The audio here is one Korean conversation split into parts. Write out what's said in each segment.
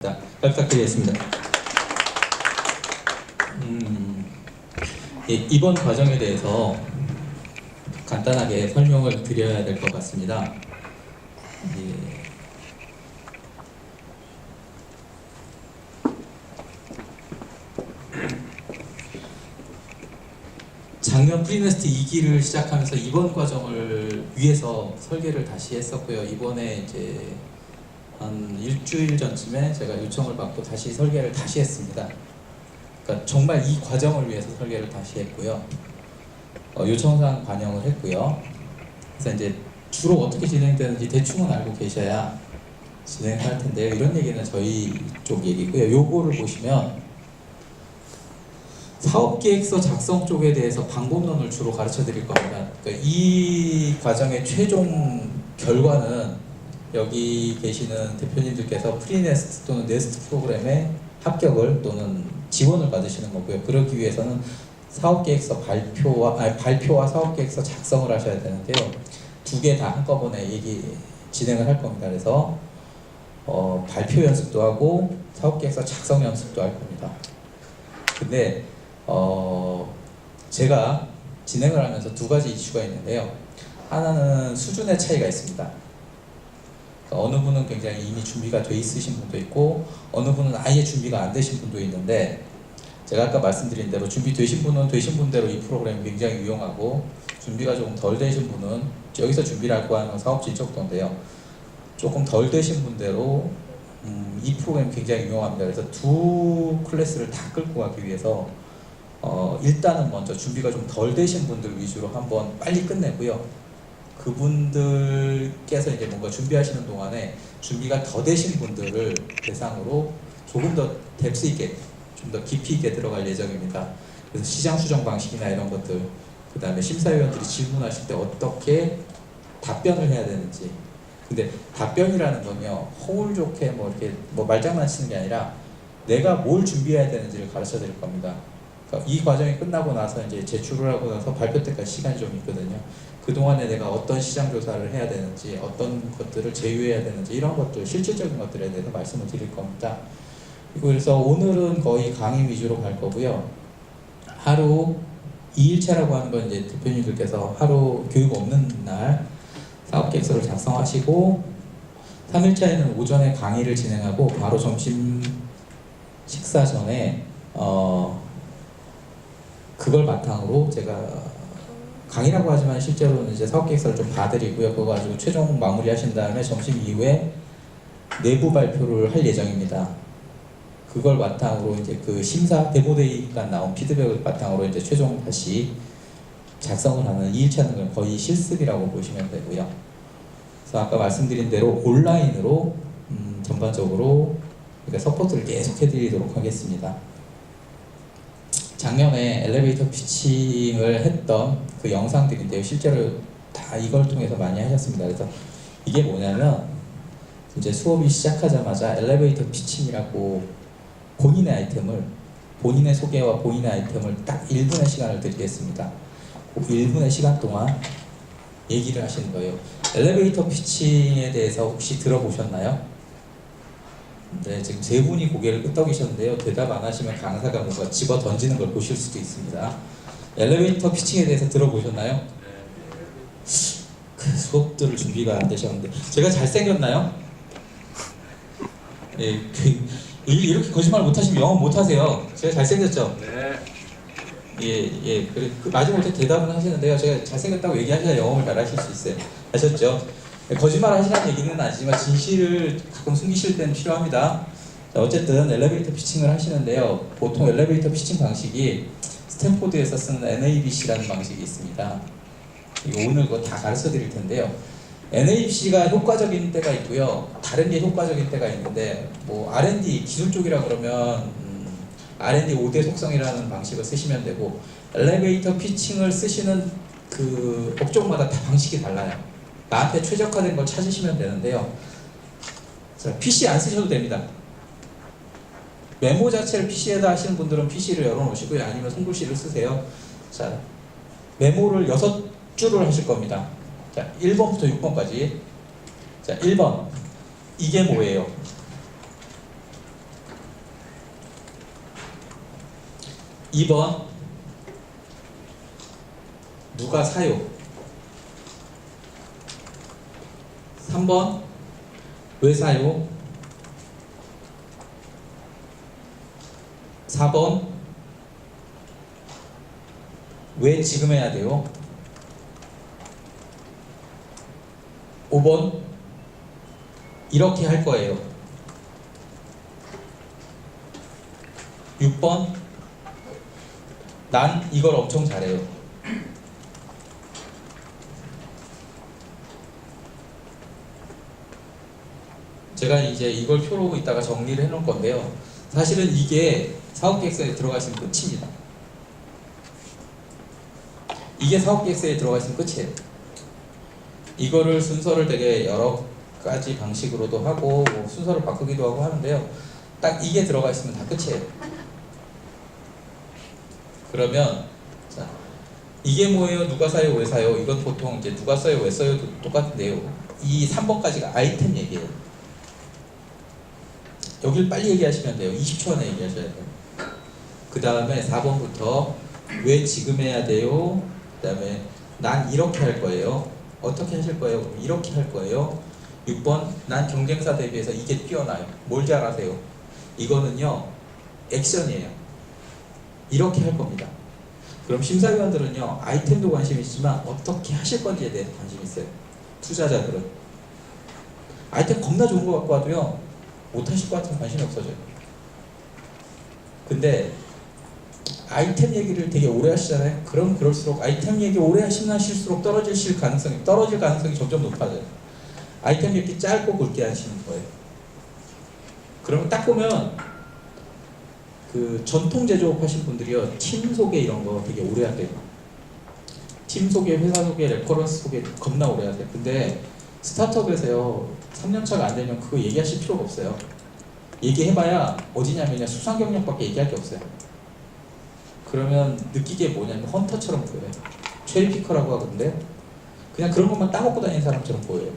잘 부탁드리겠습니다. 예, 이번 과정에 대해서 간단하게 설명을 드려야 될 것 같습니다. 예, 작년 프리네스트 2기를 시작하면서 이번 과정을 위해서 설계를 다시 했었고요. 이번에 이제 한 일주일 전쯤에 제가 요청을 받고 다시 설계를 다시 했습니다. 그러니까 정말 이 과정을 위해서 설계를 다시 했고요. 요청사항 반영을 했고요. 그래서 이제 주로 어떻게 진행되는지 대충은 알고 계셔야 진행할 텐데요. 이런 얘기는 저희 쪽 얘기고요. 요거를 보시면 사업계획서 작성 쪽에 대해서 방법론을 주로 가르쳐 드릴 겁니다. 그러니까 이 과정의 최종 결과는 여기 계시는 대표님들께서 프리네스트 또는 네스트 프로그램에 합격을 또는 지원을 받으시는 거고요. 그러기 위해서는 사업계획서 발표와 사업계획서 작성을 하셔야 되는데요. 두 개 다 한꺼번에 진행을 할 겁니다. 그래서 발표 연습도 하고 사업계획서 작성 연습도 할 겁니다. 근데 제가 진행을 하면서 두 가지 이슈가 있는데요. 하나는 수준의 차이가 있습니다. 어느 분은 굉장히 이미 준비가 돼 있으신 분도 있고 어느 분은 아예 준비가 안 되신 분도 있는데, 제가 아까 말씀드린 대로 준비되신 분은 되신 분대로 이 프로그램이 굉장히 유용하고, 준비가 조금 덜 되신 분은 여기서 준비를 할 거 하는 사업 진척도인데요, 조금 덜 되신 분대로 이 프로그램이 굉장히 유용합니다. 그래서 두 클래스를 다 끌고 가기 위해서 일단은 먼저 준비가 좀 덜 되신 분들 위주로 한번 빨리 끝내고요. 그분들께서 이제 뭔가 준비하시는 동안에 준비가 더 되신 분들을 대상으로 조금 더 뎁스 있게, 좀 더 깊이 있게 들어갈 예정입니다. 그래서 시장 수정 방식이나 이런 것들, 그 다음에 심사위원들이 질문하실 때 어떻게 답변을 해야 되는지. 근데 답변이라는 건요, 허울 좋게 이렇게 말장난 치는 게 아니라 내가 뭘 준비해야 되는지를 가르쳐 드릴 겁니다. 그러니까 이 과정이 끝나고 나서 이제 제출을 하고 나서 발표 때까지 시간이 좀 있거든요. 그동안에 내가 어떤 시장 조사를 해야 되는지, 어떤 것들을 제휴해야 되는지, 이런 것들, 실질적인 것들에 대해서 말씀을 드릴 겁니다. 그래서 오늘은 거의 강의 위주로 갈 거고요. 하루 2일차라고 하는 건 이제 대표님들께서 하루 교육 없는 날 사업계획서를 작성하시고, 3일차에는 오전에 강의를 진행하고 바로 점심 식사 전에 그걸 바탕으로 제가 강의라고 하지만 실제로는 이제 사업계획서를 좀 봐드리고요. 그거 가지고 최종 마무리하신 다음에 점심 이후에 내부 발표를 할 예정입니다. 그걸 바탕으로 이제 그 심사 데모데이가 나온 피드백을 바탕으로 이제 최종 다시 작성을 하는 2일차는 건 거의 실습이라고 보시면 되고요. 그래서 아까 말씀드린 대로 온라인으로 전반적으로 서포트를 계속 해드리도록 하겠습니다. 작년에 엘리베이터 피칭을 했던 그 영상들인데요. 실제로 다 이걸 통해서 많이 하셨습니다. 그래서 이게 뭐냐면, 이제 수업이 시작하자마자 엘리베이터 피칭이라고 본인의 아이템을, 본인의 소개와 본인의 아이템을 딱 1분의 시간을 드리겠습니다. 그 1분의 시간 동안 얘기를 하시는 거예요. 엘리베이터 피칭에 대해서 혹시 들어보셨나요? 네, 지금 세 분이 고개를 끄덕이셨는데요. 대답 안 하시면 강사가 뭔가 집어 던지는 걸 보실 수도 있습니다. 엘리베이터 피칭에 대해서 들어보셨나요? 그 수업들을 준비가 안 되셨는데 제가 잘생겼나요? 예, 이렇게 거짓말 못하시면 영어 못하세요. 제가 잘생겼죠? 예. 그래, 마지못해 대답은 하시는데요. 제가 잘생겼다고 얘기하셔야 영어를 잘하실 수 있어요. 아셨죠? 거짓말 하시라는 얘기는 아니지만 진실을 가끔 숨기실 때는 필요합니다. 자, 어쨌든 엘리베이터 피칭을 하시는데요. 보통 엘리베이터 피칭 방식이 스탠포드에서 쓰는 NABC라는 방식이 있습니다. 이거 오늘 그거 다 가르쳐 드릴 텐데요. NABC가 효과적인 때가 있고요. 다른 게 효과적인 때가 있는데, R&D 기술 쪽이라 그러면 R&D 5대 속성이라는 방식을 쓰시면 되고, 엘리베이터 피칭을 쓰시는 그 업종마다 다 방식이 달라요. 나한테 최적화된 걸 찾으시면 되는데요. 자, PC 안 쓰셔도 됩니다. 메모 자체를 PC에다 하시는 분들은 PC를 열어놓으시고요. 아니면 손글씨를 쓰세요. 자, 메모를 6줄을 하실 겁니다. 자, 1번부터 6번까지. 자, 1번. 이게 뭐예요? 2번 누가 사요? 3번 왜 사요? 4번 왜 지금 해야 돼요? 5번 이렇게 할 거예요. 6번 난 이걸 엄청 잘해요. 제가 이제 이걸 표로 이따가 정리를 해 놓을 건데요. 사실은 이게 사업계획서에 들어가 있으면 끝입니다. 이게 사업계획서에 들어가 있으면 끝이에요. 이거를 순서를 되게 여러 가지 방식으로도 하고 뭐 순서를 바꾸기도 하고 하는데요. 딱 이게 들어가 있으면 다 끝이에요. 그러면 자, 이게 뭐예요? 누가 사요? 왜 사요? 이건 보통 이제 누가 써요? 왜 써요? 똑같은데요. 이 3번까지가 아이템 얘기예요. 여길 빨리 얘기하시면 돼요. 20초 안에 얘기하셔야 돼요. 그 다음에 4번부터 왜 지금 해야 돼요? 그 다음에 난 이렇게 할 거예요. 어떻게 하실 거예요? 그럼 이렇게 할 거예요. 6번 난 경쟁사 대비해서 이게 뛰어나요. 뭘 잘하세요? 이거는요 액션이에요. 이렇게 할 겁니다. 그럼 심사위원들은요 아이템도 관심이 있지만 어떻게 하실 건지에 대해서 관심이 있어요. 투자자들은 아이템 겁나 좋은 거 갖고 와도요 못하실 것 같으면 관심이 없어져요. 근데 아이템 얘기를 되게 오래 하시잖아요. 그럼 그럴수록 아이템 얘기 오래 하실수록 떨어질 가능성이 점점 높아져요. 아이템 얘기 짧고 굵게 하시는 거예요. 그러면 딱 보면 그 전통 제조업 하신 분들이요 팀 소개 이런 거 되게 오래 하대요. 팀 소개, 회사 소개, 레퍼런스 소개 겁나 오래 하세요. 근데 스타트업에서요 3년차가 안 되면 그거 얘기하실 필요가 없어요. 얘기해봐야 어디냐면 수상 경력밖에 얘기할 게 없어요. 그러면 느끼기에 뭐냐면 헌터처럼 보여요. 체리피커라고 하던데 그냥 그런 것만 따먹고 다니는 사람처럼 보여요.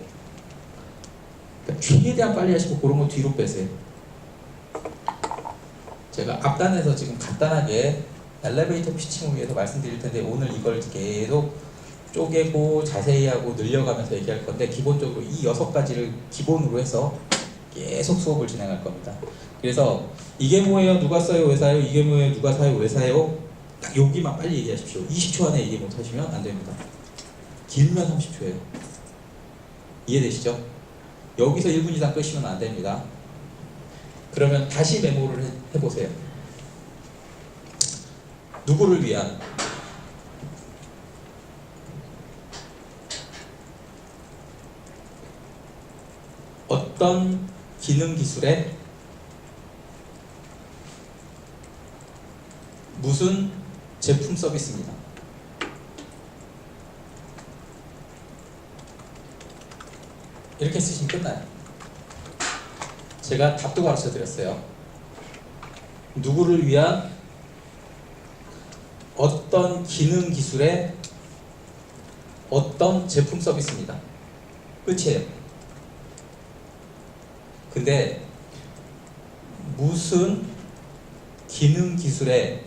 그러니까 최대한 빨리 하시고 그런 거 뒤로 빼세요. 제가 앞단에서 지금 간단하게 엘리베이터 피칭을 위해서 말씀드릴 텐데 오늘 이걸 계속 쪼개고 자세히 하고 늘려가면서 얘기할 건데 기본적으로 이 6가지를 기본으로 해서 계속 수업을 진행할 겁니다. 그래서 이게 뭐예요? 누가 써요? 왜 사요? 이게 뭐예요? 누가 사요? 왜 사요? 딱 여기만 빨리 얘기하십시오. 20초 안에 얘기 못하시면 안 됩니다. 길면 30초예요. 이해되시죠? 여기서 1분 이상 끄시면 안 됩니다. 그러면 다시 메모를 해보세요. 누구를 위한? 어떤 기능 기술에 무슨 제품 서비스입니다. 이렇게 쓰시면 끝나요. 제가 답도 가르쳐 드렸어요. 누구를 위한 어떤 기능 기술의 어떤 제품 서비스입니다. 끝이에요. 근데 무슨 기능 기술의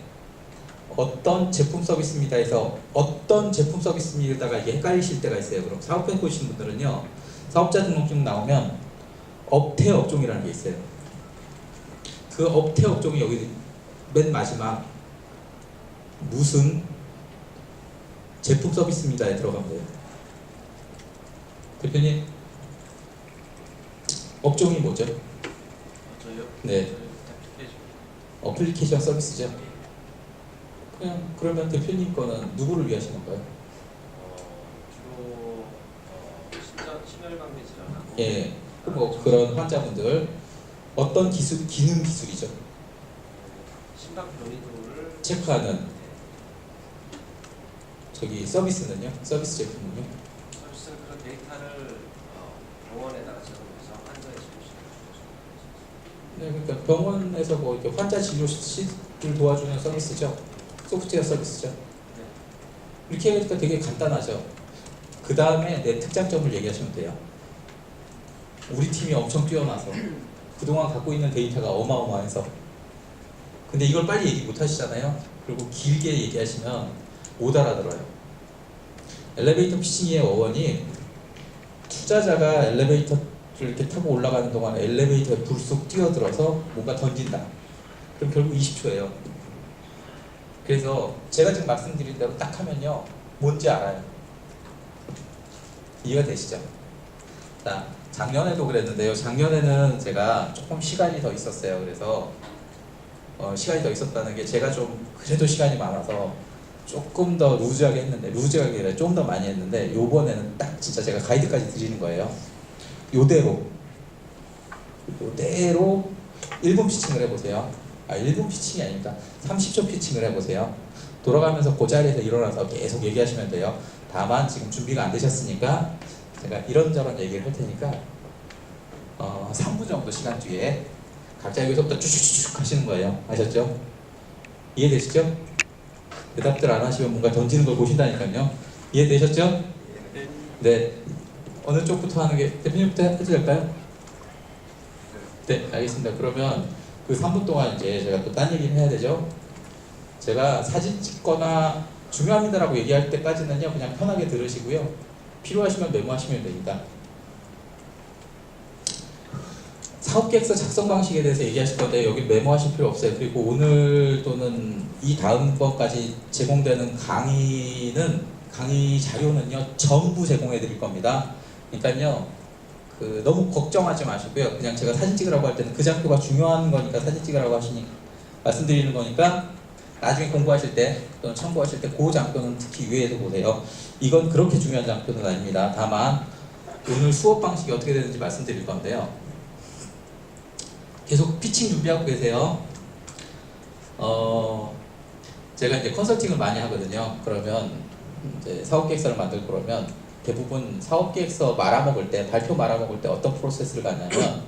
어떤 제품 서비스입니다 해서 어떤 제품 서비스입니다가 이게 헷갈리실 때가 있어요. 그럼 사업해 보시는 분들은요 사업자 등록증 나오면 업태 업종이라는 게 있어요. 그 업태 업종이 여기 맨 마지막 무슨 제품 서비스입니다에 들어간 거예요. 대표님 업종이 뭐죠? 저요? 네. 어플리케이션 서비스죠. 그냥 그러면 대표님 거는 누구를 위하신 건가요? 주로 심혈관계 질환하고 예. 뭐 그런 환자분들 어떤 기술 기능 기술이죠. 심박 변이도를 체크하는 저기 서비스는요? 서비스 제품은요? 서비스는 그런 데이터를 병원에다가 제공해서 환자의 진료실에 네, 그러니까 병원에서 뭐 이렇게 환자 진료를 도와주는 서비스죠. 소프트웨어 서비스죠. 이렇게 하니까 되게 간단하죠. 그 다음에 내 특장점을 얘기하시면 돼요. 우리 팀이 엄청 뛰어나서 그동안 갖고 있는 데이터가 어마어마해서 근데 이걸 빨리 얘기 못 하시잖아요. 그리고 길게 얘기하시면 못 알아들어요. 엘리베이터 피칭의 어원이 투자자가 엘리베이터를 이렇게 타고 올라가는 동안 엘리베이터에 불쑥 뛰어들어서 뭔가 던진다. 그럼 결국 20초예요. 그래서 제가 지금 말씀드린 대로 딱 하면요, 뭔지 알아요. 이해가 되시죠? 자, 작년에도 그랬는데요. 작년에는 제가 조금 시간이 더 있었어요. 그래서 시간이 더 있었다는 게 제가 좀 그래도 시간이 많아서 조금 더 루즈하게 했는데, 루즈하게 아니라 좀 더 많이 했는데, 요번에는 딱 진짜 제가 가이드까지 드리는 거예요. 요대로 1분 피칭을 해보세요. 1분 피칭이 아닙니다. 30초 피칭을 해보세요. 돌아가면서 그 자리에서 일어나서 계속 얘기하시면 돼요. 다만 지금 준비가 안 되셨으니까 제가 이런저런 얘기를 할 테니까 3분 정도 시간 뒤에 각자 여기서부터 쭉쭉쭉 하시는 거예요. 아셨죠? 이해되시죠? 대답들 안 하시면 뭔가 던지는 걸 보신다니까요. 이해되셨죠? 네. 어느 쪽부터 하는 게 대표님부터 해도 될까요? 네, 알겠습니다. 그러면 그 3분 동안 이제 제가 또 딴 얘기를 해야 되죠. 제가 사진 찍거나 중요합니다라고 얘기할 때까지는요, 그냥 편하게 들으시고요. 필요하시면 메모하시면 됩니다. 사업계획서 작성 방식에 대해서 얘기하실 건데 여기 메모하실 필요 없어요. 그리고 오늘 또는 이 다음 번까지 제공되는 강의 자료는요, 전부 제공해 드릴 겁니다. 그러니까요, 너무 걱정하지 마시고요. 그냥 제가 사진 찍으라고 할 때는 그 장표가 중요한 거니까 사진 찍으라고 말씀드리는 거니까 나중에 공부하실 때 또는 참고하실 때 그 장표는 특히 유의해서 보세요. 이건 그렇게 중요한 장표는 아닙니다. 다만 오늘 수업 방식이 어떻게 되는지 말씀드릴 건데요. 계속 피칭 준비하고 계세요. 제가 이제 컨설팅을 많이 하거든요. 그러면 이제 사업계획서를 만들고 그러면 대부분 사업계획서 말아먹을 때, 발표 말아먹을 때 어떤 프로세스를 갖냐면,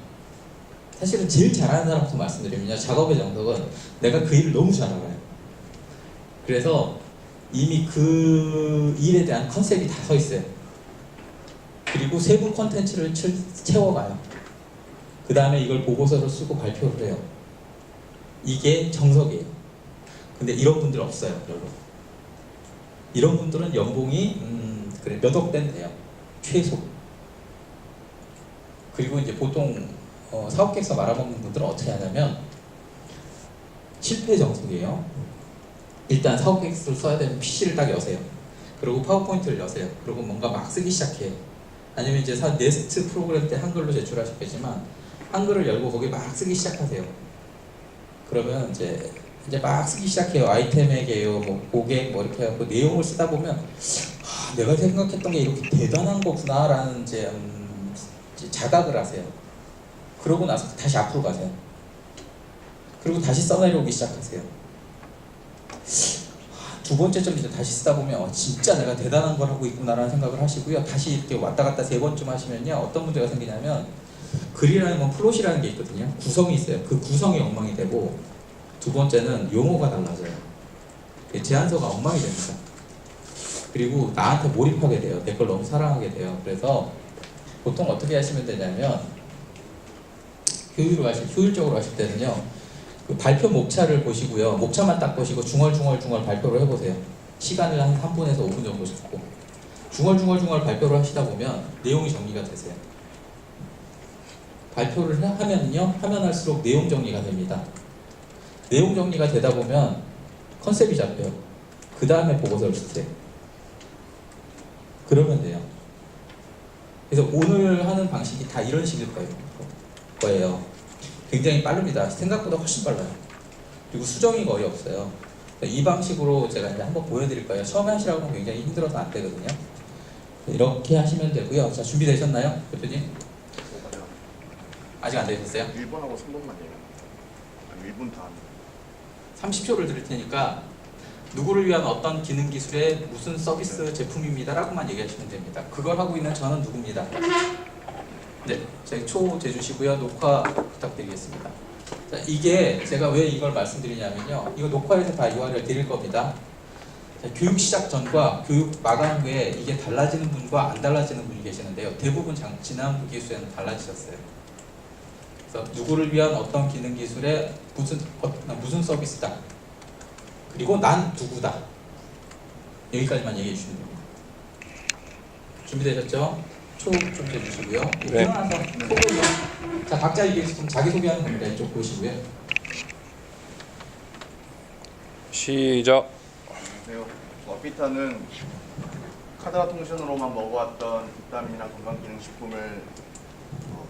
사실은 제일 잘하는 사람부터 말씀드리면요, 작업의 정석은 내가 그 일을 너무 잘 알아요. 그래서 이미 그 일에 대한 컨셉이 다 서 있어요. 그리고 세부 컨텐츠를 채워가요. 그 다음에 이걸 보고서를 쓰고 발표를 해요. 이게 정석이에요. 근데 이런 분들 없어요, 별로. 이런 분들은 연봉이 그래 몇억 된대요, 최소. 그리고 이제 보통 사업계획서 말아먹는 분들은 어떻게 하냐면 실패 정석이에요. 일단 사업계획서를 써야 되면 PC를 딱 여세요. 그리고 파워포인트를 여세요. 그리고 뭔가 막 쓰기 시작해요. 아니면 이제 네스트 프로그램 때 한글로 제출하셨겠지만 한글을 열고 거기 막 쓰기 시작하세요. 그러면 이제 막 쓰기 시작해요. 아이템에게요, 뭐 고객, 뭐 이렇게 하고 내용을 쓰다 보면 내가 생각했던 게 이렇게 대단한 거구나라는 이제 자각을 하세요. 그러고 나서 다시 앞으로 가세요. 그리고 다시 써내려오기 시작하세요. 두 번째쯤 이제 다시 쓰다 보면 진짜 내가 대단한 걸 하고 있구나라는 생각을 하시고요. 다시 이렇게 왔다 갔다 3번쯤 하시면요, 어떤 문제가 생기냐면, 글이라는 건 플롯이라는 게 있거든요. 구성이 있어요. 그 구성이 엉망이 되고, 두 번째는 용어가 달라져요. 제안서가 엉망이 됩니다. 그리고 나한테 몰입하게 돼요. 내 걸 너무 사랑하게 돼요. 그래서 보통 어떻게 하시면 되냐면, 효율적으로 하실 때는요, 그 발표 목차를 보시고요. 목차만 딱 보시고 중얼중얼 발표를 해보세요. 시간을 한 3분에서 5분 정도 잡고 중얼중얼 발표를 하시다 보면 내용이 정리가 되세요. 발표를 하면요, 하면 할수록 내용 정리가 됩니다. 내용 정리가 되다 보면 컨셉이 잡혀요. 그 다음에 보고서를 쓰세요. 그러면 돼요. 그래서 오늘 하는 방식이 다 이런 식일 거예요. 굉장히 빠릅니다. 생각보다 훨씬 빨라요. 그리고 수정이 거의 없어요. 이 방식으로 제가 이제 한번 보여드릴 거예요. 처음에 하시라고 하면 굉장히 힘들어서 안 되거든요. 이렇게 하시면 되고요. 자, 준비되셨나요, 대표님? 아직 안 되셨어요? 1번하고 3번만 얘기합니다. 아니 1분 다 합니다. 30초를 드릴 테니까 누구를 위한 어떤 기능 기술의 무슨 서비스 제품입니다 라고만 얘기하시면 됩니다. 그걸 하고 있는 저는 누굽니다. 네, 초 재주시고요. 녹화 부탁드리겠습니다. 자, 이게 제가 왜 이걸 말씀드리냐면요, 이거 녹화해서 다 URL 드릴 겁니다. 자, 교육 시작 전과 교육 마감 후에 이게 달라지는 분과 안 달라지는 분이 계시는데요, 대부분 지난 기수에는 달라지셨어요. 그래서 누구를 위한 어떤 기능 기술의 무슨 서비스다. 그리고 난 누구다. 여기까지만 얘기해 주시면 됩니다. 준비되셨죠? 초좀 해주시고요. 네. 일어나서 소개요. 자, 각자 이게 지금 자기 소개하는 겁니다. 이쪽 보시고요. 시작. 안녕하세요. 와피타는 카드라 통신으로만 먹어왔던 비타민이나 건강기능식품을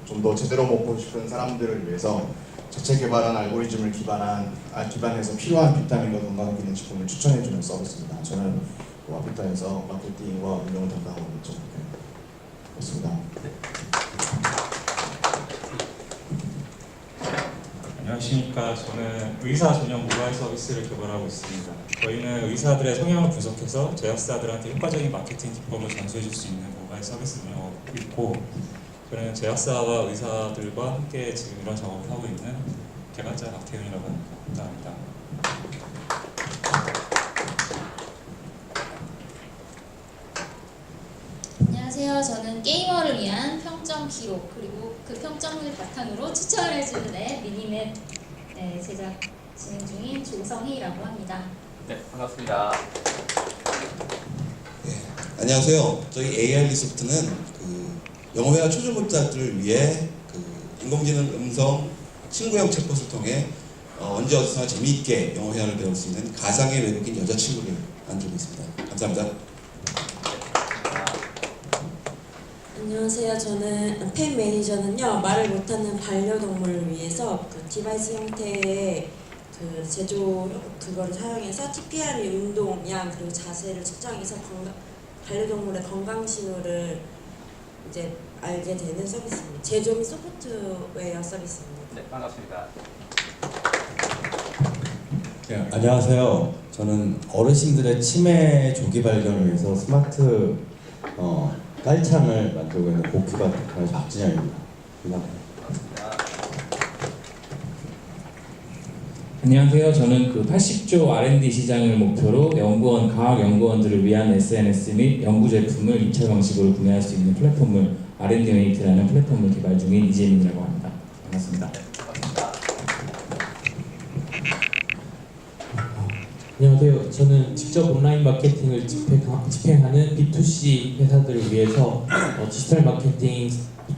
좀 더 제대로 먹고 싶은 사람들을 위해서 자체 개발한 알고리즘을 기반해서 필요한 비타민과 건강기능식품을 추천해주는 서비스입니다. 저는 와피타에서 마케팅과 운영을 담당하고 있죠. 그렇습니다. 안녕하십니까. 저는 의사 전용 모바일 서비스를 개발하고 있습니다. 저희는 의사들의 성향을 분석해서 제약사들한테 효과적인 마케팅 기법을 전수해 줄 수 있는 모바일 서비스를 운영하고 있고, 저는 제약사와 의사들과 함께 지금 이런 작업을 하고 있는 개발자 박태윤이라고 합니다. 감사합니다. 안녕하세요. 저는 게이머를 위한 평점 기록 그리고 그 평점을 바탕으로 추천을 해주는 앱 미니맵 제작 진행 중인 조성희라고 합니다. 네, 반갑습니다. 안녕하세요. 저희 AI 리소프트는 영어회화 초중급자들을 위해 인공지능 음성 친구형 챗봇을 통해 언제 어디서나 재미있게 영어회화를 배울 수 있는 가상의 외국인 여자친구를 만들고 있습니다. 감사합니다. 안녕하세요. 저는 펫 매니저는요, 말을 못하는 반려동물을 위해서 디바이스 형태의 제조 그거를 사용해서 TPR의 운동량 그리고 자세를 측정해서 반려동물의 건강 신호를 이제 알게 되는 서비스입니다. 제조 및 소프트웨어 서비스입니다. 네, 반갑습니다. 네, 안녕하세요. 저는 어르신들의 치매 조기 발견을 위해서 스마트 깔창을 만들고 있는 고큐가 테크노 박진영입니다. 감사합니다. 안녕하세요. 저는 80조 R&D 시장을 목표로 과학 연구원들을 위한 SNS 및 연구 제품을 입찰 방식으로 구매할 수 있는 플랫폼을 R&D 메이트라는 플랫폼을 개발 중인 이재민이라고 합니다. 반갑습니다. 안녕하세요. 저는 직접 온라인 마케팅을 집행하는 B2C 회사들을 위해서 디지털 마케팅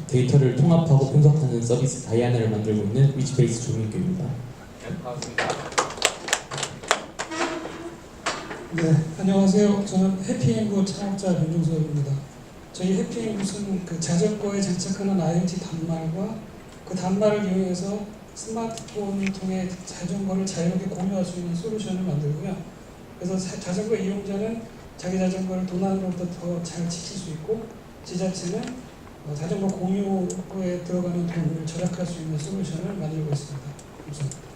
데이터를 통합하고 분석하는 서비스 다이아나를 만들고 있는 위치베이스 조민규입니다. 네, 반갑습니다. 네, 안녕하세요. 저는 해피앤구 창업자 윤종석입니다. 저희 해피앤굿은 자전거에 장착하는 IoT 단말과 그 단말을 이용해서 스마트폰을 통해 자전거를 자유롭게 공유할 수 있는 솔루션을 만들고요. 그래서 자전거 이용자는 자기 자전거를 도난으로부터 더 잘 지킬 수 있고, 지자체는 자전거 공유에 들어가는 돈을 절약할 수 있는 솔루션을 만들고 있습니다. 감사합니다.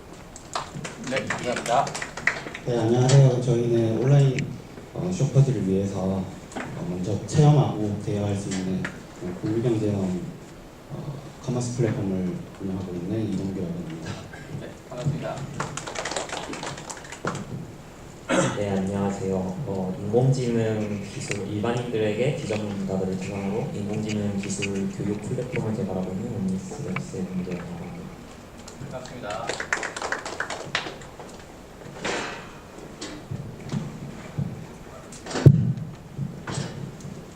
네, 감사합니다. 네, 안녕하세요. 저희는 온라인 쇼퍼들을 위해서 먼저 체험하고 대여할 수 있는 공유경제형 커머스 플랫폼을 운영하고 있는 이동규라고 합니다. 네, 반갑습니다. 네, 안녕하세요. 인공지능 기술, 일반인들에게 비전문가들을 대상으로 인공지능 기술 교육 플랫폼을 개발하고 있는 온리스랩스의 문제라고 합니다. 반갑습니다.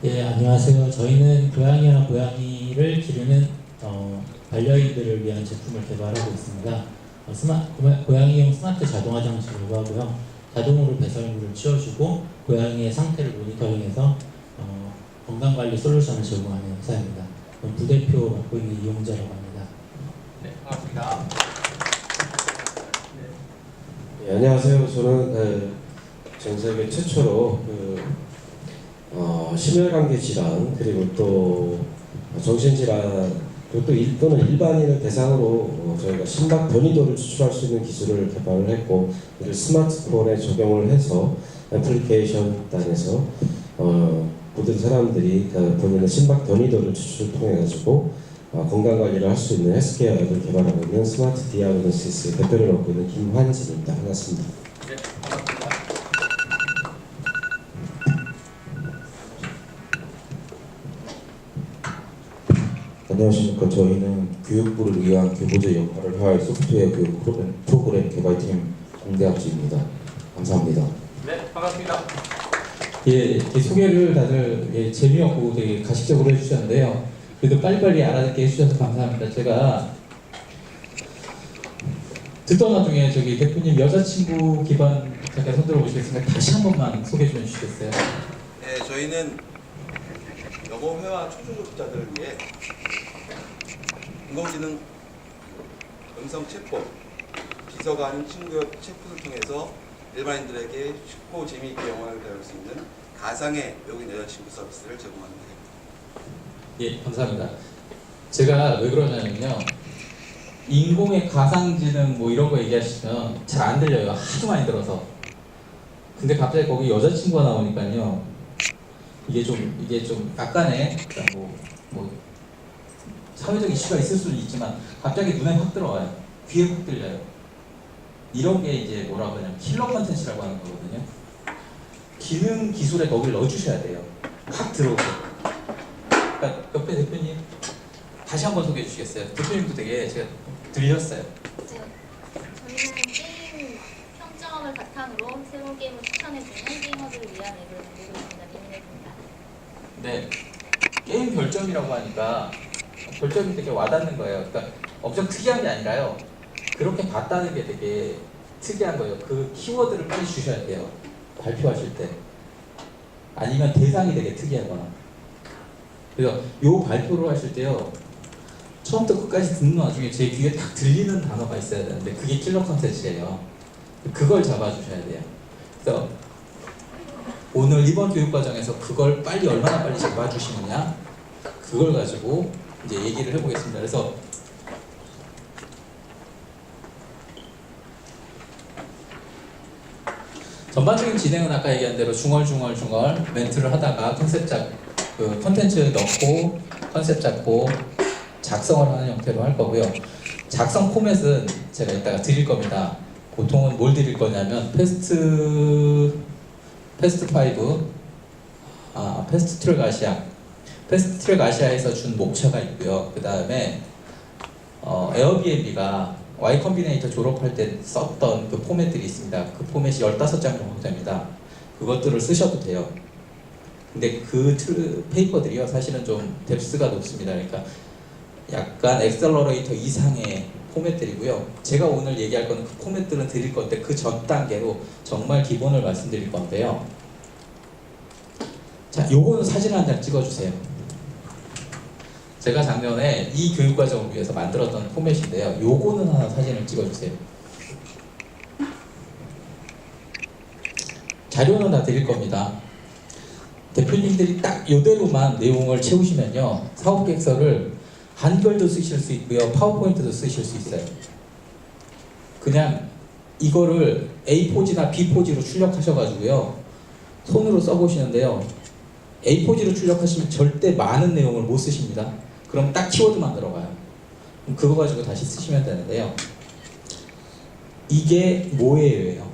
예, 안녕하세요. 저희는 고양이와 고양이를 기르는 반려인들을 위한 제품을 개발하고 있습니다. 고양이용 스마트 자동 화장실을 하고요. 자동으로 배설물을 치워주고 고양이의 상태를 모니터링해서 건강관리 솔루션을 제공하는 회사입니다. 부대표 맡고 있는 이용자라고 합니다. 네, 반갑습니다. 네, 안녕하세요. 저는 전 세계 최초로 심혈관계 질환 그리고 또 정신질환 또는 일반인을 대상으로 저희가 심박 변이도를 추출할 수 있는 기술을 개발을 했고, 이를 스마트폰에 적용을 해서 애플리케이션 단에서 모든 사람들이 본인의 심박 변이도를 추출을 통해 가지고 건강 관리를 할 수 있는 헬스케어 앱을 개발하고 있는 스마트 디아그노시스의 대표를 맡고 있는 김환진입니다. 반갑습니다. 네, 반갑습니다. 안녕하십니까. 저희는 교육부를 위한 교보제 역할을 할 소프트웨어 교육 프로그램 개발팀 공대학지입니다. 감사합니다. 네, 반갑습니다. 예, 이 소개를 다들 재미없고 되게 가식적으로 해주셨는데요. 그래도 빨리빨리 알아듣게 해주셔서 감사합니다. 제가 듣던 와중에 저기 대표님 여자친구 기반 잠깐 손들어 보시겠습니까? 다시 한 번만 소개 좀 해주시겠어요? 네, 저희는 영어 회화 초중급자들을 위해 인공지능 음성 챗봇, 비서가 아닌 친구 챗봇을 통해서 일반인들에게 쉽고 재미있게 영어를 배울 수 있는 가상의 외국인 여자친구 서비스를 제공하는 데입니다. 예, 감사합니다. 제가 왜 그러냐면요. 인공의 가상지능 뭐 이런 거 얘기하시면 잘 안 들려요. 하도 많이 들어서. 근데 갑자기 거기 여자친구가 나오니까요. 이게 좀 약간의 뭐 사회적 이슈가 있을 수는 있지만 갑자기 눈에 확 들어와요. 귀에 확 들려요. 이런 게 이제 뭐라고 하냐면 킬러 컨텐츠라고 하는 거거든요. 기능 기술에 거기를 넣어주셔야 돼요. 확 들어오게. 그러니까 옆에 대표님 다시 한번 소개해 주시겠어요? 대표님도 되게 제가 들렸어요. 저희는 게임 평점을 바탕으로 새로운 게임을 추천해주는 게이머들을 위한 앱을 만들고 있습니다. 미니맵입니다. 네, 게임 별점이라고 하니까 별점이 되게 와닿는 거예요. 그러니까 엄청 특이한 게 아니라요. 그렇게 봤다는 게 되게 특이한 거예요. 그 키워드를 빨리 주셔야 돼요. 발표하실 때. 아니면 대상이 되게 특이하거나. 그래서 요 발표를 하실 때요. 처음부터 끝까지 듣는 와중에 제 귀에 딱 들리는 단어가 있어야 되는데 그게 킬러 컨텐츠예요. 그걸 잡아주셔야 돼요. 그래서 오늘 이번 교육과정에서 그걸 얼마나 빨리 잡아주시느냐 그걸 가지고 이제 얘기를 해보겠습니다. 그래서 전반적인 진행은 아까 얘기한 대로 중얼중얼 멘트를 하다가 컨텐츠 넣고 컨셉 잡고 작성을 하는 형태로 할 거고요. 작성 포맷은 제가 이따가 드릴 겁니다. 보통은 뭘 드릴 거냐면 패스트 트랙 아시아에서 준 목차가 있고요. 그 다음에 에어비앤비가 Y 컴비네이터 졸업할 때 썼던 그 포맷들이 있습니다. 그 포맷이 15장 정도 됩니다. 그것들을 쓰셔도 돼요. 근데 그 페이퍼들이요 사실은 좀 뎁스가 높습니다. 그러니까 약간 엑셀러레이터 이상의 포맷들이고요. 제가 오늘 얘기할 거는 그 포맷들은 드릴 건데 그 전 단계로 정말 기본을 말씀드릴 건데요. 자, 요거는 사진 한 장 찍어주세요. 제가 작년에 이 교육과정을 위해서 만들었던 포맷인데요. 요거는 하나 사진을 찍어주세요. 자료는 다 드릴 겁니다. 대표님들이 딱 요대로만 내용을 채우시면요. 사업계획서를 한글도 쓰실 수 있고요. 파워포인트도 쓰실 수 있어요. 그냥 이거를 A4지나 B4지로 출력하셔가지고요. 손으로 써보시는데요. A4지로 출력하시면 절대 많은 내용을 못 쓰십니다. 그럼 딱 키워드만 들어가요. 그럼 그거 가지고 다시 쓰시면 되는데요. 이게 뭐예요?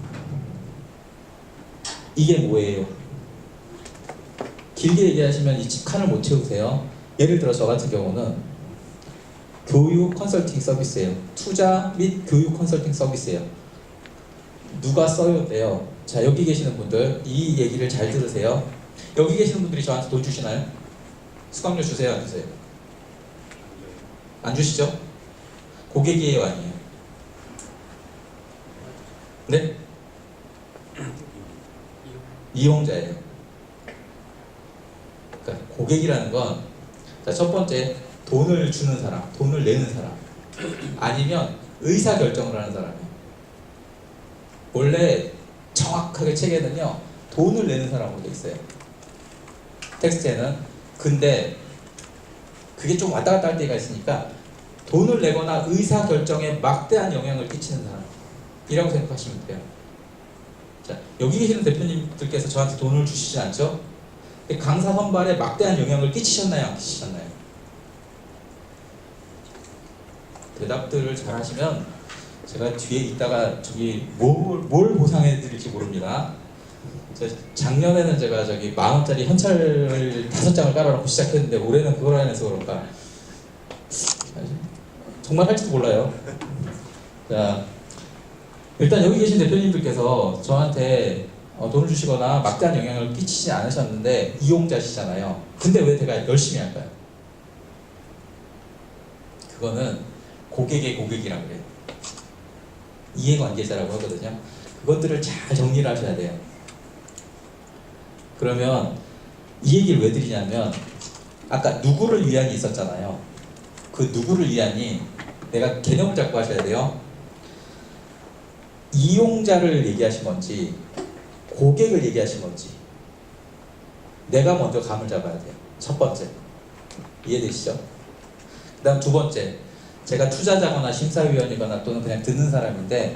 이게 뭐예요? 길게 얘기하시면 이 칸을 못 채우세요. 예를 들어 저 같은 경우는 교육 컨설팅 서비스예요. 투자 및 교육 컨설팅 서비스예요. 누가 써요인데요. 자, 여기 계시는 분들 이 얘기를 잘 들으세요. 여기 계시는 분들이 저한테 돈 주시나요? 수강료 주세요, 안 주세요? 안 주시죠? 고객이에요, 아니에요? 네? 이용자예요. 그러니까 고객이라는 건 자, 첫 번째 돈을 주는 사람, 돈을 내는 사람 아니면 의사결정을 하는 사람이에요. 원래 정확하게 책에는요 돈을 내는 사람으로 돼 있어요. 텍스트에는. 근데 그게 좀 왔다 갔다 할 때가 있으니까 돈을 내거나 의사결정에 막대한 영향을 끼치는 사람이라고 생각하시면 돼요. 자, 여기 계시는 대표님들께서 저한테 돈을 주시지 않죠? 강사 선발에 막대한 영향을 끼치셨나요? 안 끼치셨나요? 대답들을 잘 하시면 제가 뒤에 있다가 저기 뭘 보상해 드릴지 모릅니다. 작년에는 제가 저기 10,000원짜리 현찰을 5장을 깔아놓고 시작했는데 올해는 그걸 안 해서 그런가 정말 할지도 몰라요. 자, 일단 여기 계신 대표님들께서 저한테 돈을 주시거나 막대한 영향을 끼치지 않으셨는데 이용자시잖아요. 근데 왜 제가 열심히 할까요? 그거는 고객의 고객이라고 그래요. 이해관계자라고 하거든요. 그것들을 잘 정리를 하셔야 돼요. 그러면 이 얘기를 왜 드리냐면 아까 누구를 위한이 있었잖아요. 그 누구를 위한이 내가 개념을 잡고 하셔야 돼요. 이용자를 얘기하신 건지 고객을 얘기하신 건지 내가 먼저 감을 잡아야 돼요. 첫 번째. 이해되시죠? 그 다음 두 번째. 제가 투자자거나 심사위원이거나 또는 그냥 듣는 사람인데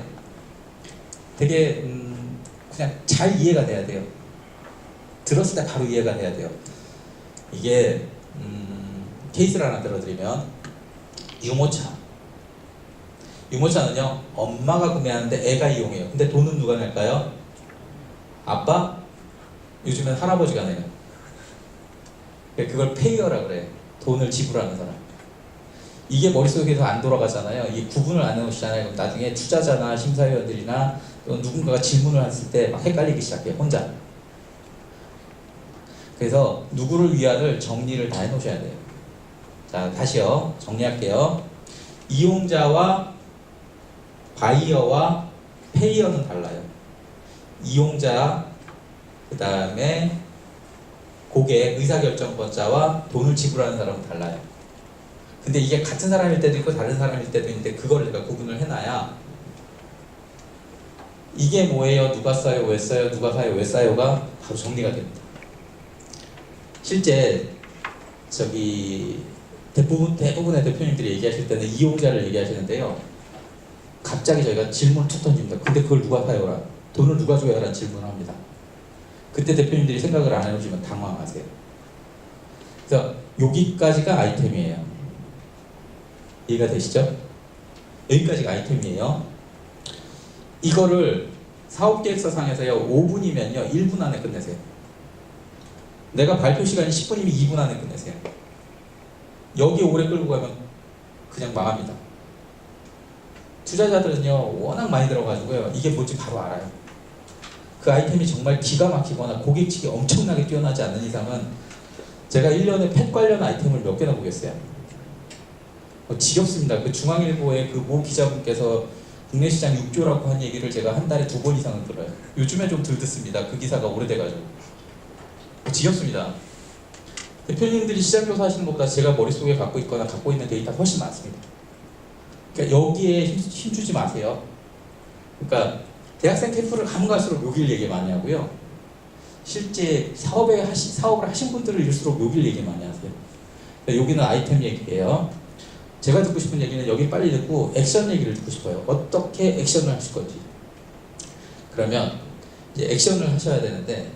되게 그냥 잘 이해가 돼야 돼요. 들었을 때 바로 이해가 돼야 돼요. 이게 케이스를 하나 들어드리면 유모차. 유모차는요 엄마가 구매하는데 애가 이용해요. 근데 돈은 누가 낼까요? 아빠? 요즘엔 할아버지가 내요. 그걸 페이어라 그래요. 돈을 지불하는 사람. 이게 머릿속에서 안 돌아가잖아요. 이 구분을 안 해놓으시잖아요. 그럼 나중에 투자자나 심사위원들이나 또 누군가가 질문을 했을 때 막 헷갈리기 시작해요. 혼자. 그래서 누구를 위한을 정리를 다 해놓으셔야 돼요. 자, 다시요. 정리할게요. 이용자와 바이어와 페이어는 달라요. 이용자, 그 다음에 고객, 의사결정권자와 돈을 지불하는 사람은 달라요. 근데 이게 같은 사람일 때도 있고 다른 사람일 때도 있는데 그걸 내가 구분을 해놔야 이게 뭐예요? 누가 써요? 왜 써요? 누가 사요? 왜 사요가 바로 정리가 됩니다. 실제 대부분의 대표님들이 얘기하실 때는 이용자를 얘기하시는데요. 갑자기 저희가 질문을 툭 던집니다. 근데 그걸 누가 사요라? 돈을 누가 줘야 라는 질문을 합니다. 그때 대표님들이 생각을 안 해주시면 당황하세요. 그래서 여기까지가 아이템이에요. 이해가 되시죠? 여기까지가 아이템이에요. 이거를 사업계획서상에서요 5분이면요 1분 안에 끝내세요. 내가 발표 시간이 10분이면 2분 안에 끝내세요. 여기 오래 끌고 가면 그냥 망합니다. 투자자들은요 워낙 많이 들어가지고요 이게 뭔지 바로 알아요. 그 아이템이 정말 기가 막히거나 고객측이 엄청나게 뛰어나지 않는 이상은 제가 1년에 펫 관련 아이템을 몇 개나 보겠어요. 지겹습니다. 그 중앙일보의 그 모 기자분께서 국내 시장 6조라고 한 얘기를 제가 한 달에 2번 이상은 들어요. 요즘에 좀 덜 듣습니다. 그 기사가 오래돼가지고. 지겹습니다. 대표님들이 시장조사 하시는 것보다 제가 머릿속에 갖고 있거나 갖고 있는 데이터가 훨씬 많습니다. 그러니까 여기에 힘주지 마세요. 그러니까 대학생 캠프를 가면 갈수록 여길 얘기 많이 하고요. 실제 사업을 하신 분들일수록 여길 얘기 많이 하세요. 그러니까 여기는 아이템 얘기예요. 제가 듣고 싶은 얘기는 여기 빨리 듣고 액션 얘기를 듣고 싶어요. 어떻게 액션을 하실 건지. 그러면 이제 액션을 하셔야 되는데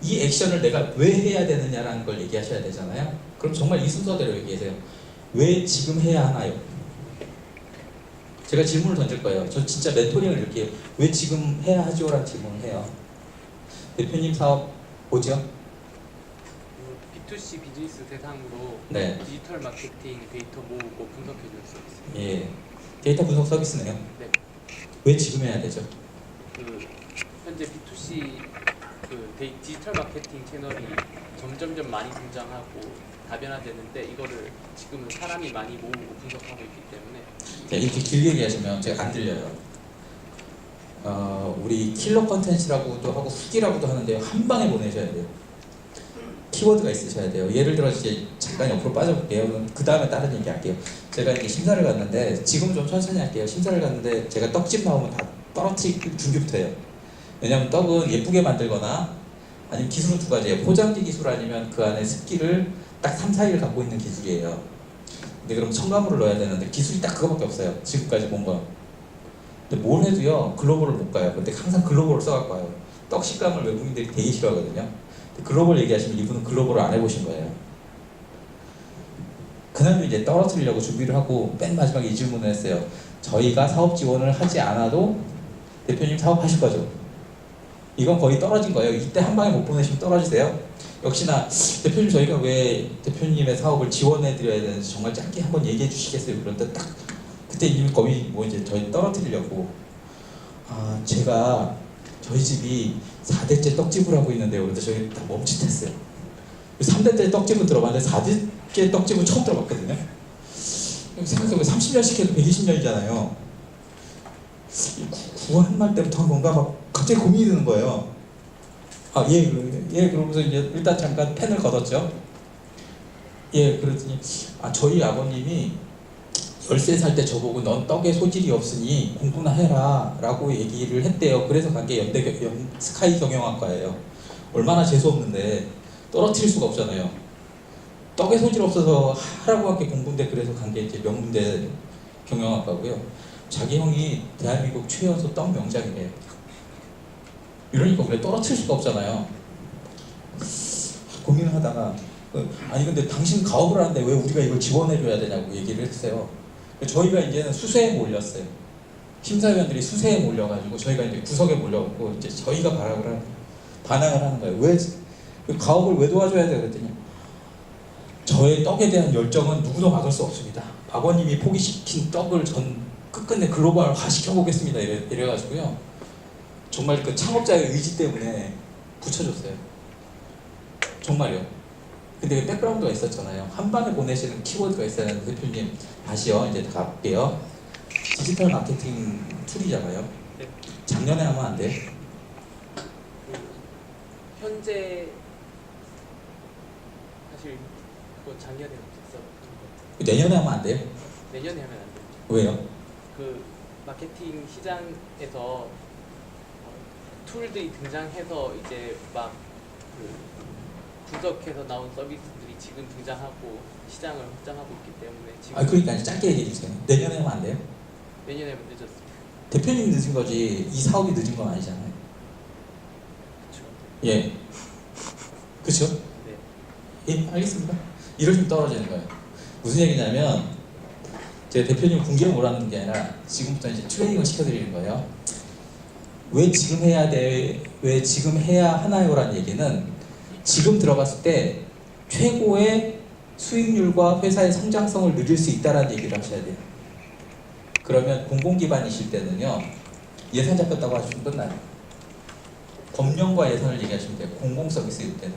이 액션을 내가 왜 해야 되느냐라는 걸 얘기하셔야 되잖아요. 그럼 정말 이 순서대로 얘기하세요. 왜 지금 해야 하나요? 제가 질문을 던질 거예요. 저 진짜 멘토링을 이렇게 해요. 왜 지금 해야 하죠? 라는 질문을 해요. 대표님 사업 뭐죠? B2C 비즈니스 대상으로 네. 디지털 마케팅 데이터 모으고 분석해줄 서비스. 예, 데이터 분석 서비스네요. 네. 왜 지금 해야 되죠? 현재 B2C 디지털 마케팅 채널이 점점점 많이 성장하고 다변화되는데 이거를 지금은 사람이 많이 모으고 분석하고 있기 때문에. 네, 이렇게 길게 얘기하시면 제가 안 들려요. 우리 킬러 컨텐츠라고도 하고 후기라고도 하는데요. 한 방에 보내셔야 돼요. 키워드가 있으셔야 돼요. 예를 들어 이제 잠깐 옆으로 빠져볼게요. 그 다음에 다른 얘기 할게요. 제가 이게 심사를 갔는데 지금 좀 천천히 할게요. 심사를 갔는데 제가 떡집 나오면 다 떨어뜨릴 준비부터 해요. 왜냐하면 떡은 예쁘게 만들거나 아니면 기술은 두 가지예요. 포장지 기술 아니면 그 안에 습기를 딱 3, 4일 갖고 있는 기술이에요. 근데 그럼 첨가물을 넣어야 되는데 기술이 딱 그거밖에 없어요. 지금까지 본 건. 근데 뭘 해도요 글로벌을 못 가요. 근데 항상 글로벌을 써갖고 와요. 떡 식감을 외국인들이 되게 싫어하거든요. 글로벌 얘기하시면 이분은 글로벌을 안 해보신 거예요. 그날도 이제 떨어뜨리려고 준비를 하고 맨 마지막에 이 질문을 했어요. 저희가 사업 지원을 하지 않아도 대표님 사업하실 거죠? 이건 거의 떨어진 거예요. 이때 한 방에 못 보내시면 떨어지세요. 역시나 대표님 저희가 왜 대표님의 사업을 지원해 드려야 되는지 정말 짧게 한번 얘기해 주시겠어요? 그런데 딱 그때 이미 거의 뭐 이제 저희 떨어뜨리려고 제가 저희 집이 4대째 떡집을 하고 있는데요. 그래서 저희 다 멈칫했어요. 3대째 떡집은 들어봤는데 4대째 떡집은 처음 들어봤거든요. 생각해보면 30년씩 해도 120년이잖아요. 구한 말 때부터 뭔가 막 갑자기 고민이 드는 거예요. 그러면서 이제 일단 잠깐 펜을 걷었죠. 그랬더니 저희 아버님이 13살 때 저보고 넌 떡에 소질이 없으니 공부나 해라 라고 얘기를 했대요. 그래서 간 게 스카이 경영학과예요. 얼마나 재수없는데 떨어뜨릴 수가 없잖아요. 떡에 소질 없어서 하라고 한 게 공부인데 그래서 간 게 이제 명문대 경영학과고요. 자기 형이 대한민국 최연소 떡 명장이래요. 이러니까 그래 떨어뜨릴 수가 없잖아요. 고민을 하다가 아니 근데 당신 가업을 하는데 왜 우리가 이걸 지원해줘야 되냐고 얘기를 했어요. 저희가 이제는 수세에 몰렸어요. 심사위원들이 수세에 몰려가지고 저희가 이제 구석에 몰려갖고 이제 저희가 반항을 하는 거예요. 왜 가업을 왜 도와줘야 돼 그랬더니 저의 떡에 대한 열정은 누구도 막을 수 없습니다. 아버님이 포기시킨 떡을 전 끝끝내 글로벌화 시켜보겠습니다. 이래가지고요. 정말 그 창업자의 의지 때문에 붙여줬어요. 정말요. 근데 그 백그라운드가 있었잖아요. 한 방에 보내시는 키워드가 있어야 하는데 대표님 다시요. 이제 갈게요. 디지털 마케팅 툴이잖아요. 네. 작년에 하면 안 돼? 현재 사실 그거 작년에 없었어. 내년에 하면 안 돼요? 내년에 하면 안 돼요. 왜요? 그 마케팅 시장에서 툴들이 등장해서 이제 막 분석해서 나온 서비스들이 지금 등장하고 시장을 확장하고 있기 때문에 지금 그러니까 이제 짧게 얘기해 주세요. 내년에 하면 안 돼요? 내년에 하면 늦었어요. 대표님이 늦은 거지 이 사업이 늦은 건 아니잖아요. 예. 그렇죠? 네. 알겠습니다. 이러시면 떨어지는 거예요. 무슨 얘기냐면 제가 대표님 궁기를 몰아넣는 게 아니라 지금부터 이제 트레이닝을 시켜드리는 거예요. 왜 지금 해야 돼? 왜 지금 해야 하나요?라는 얘기는 지금 들어갔을 때 최고의 수익률과 회사의 성장성을 누릴 수 있다는 얘기를 하셔야 돼요. 그러면 공공기반이실 때는요. 예산 잡혔다고 하시면 끝나요. 법령과 예산을 얘기하시면 돼요. 공공서비스일 때는.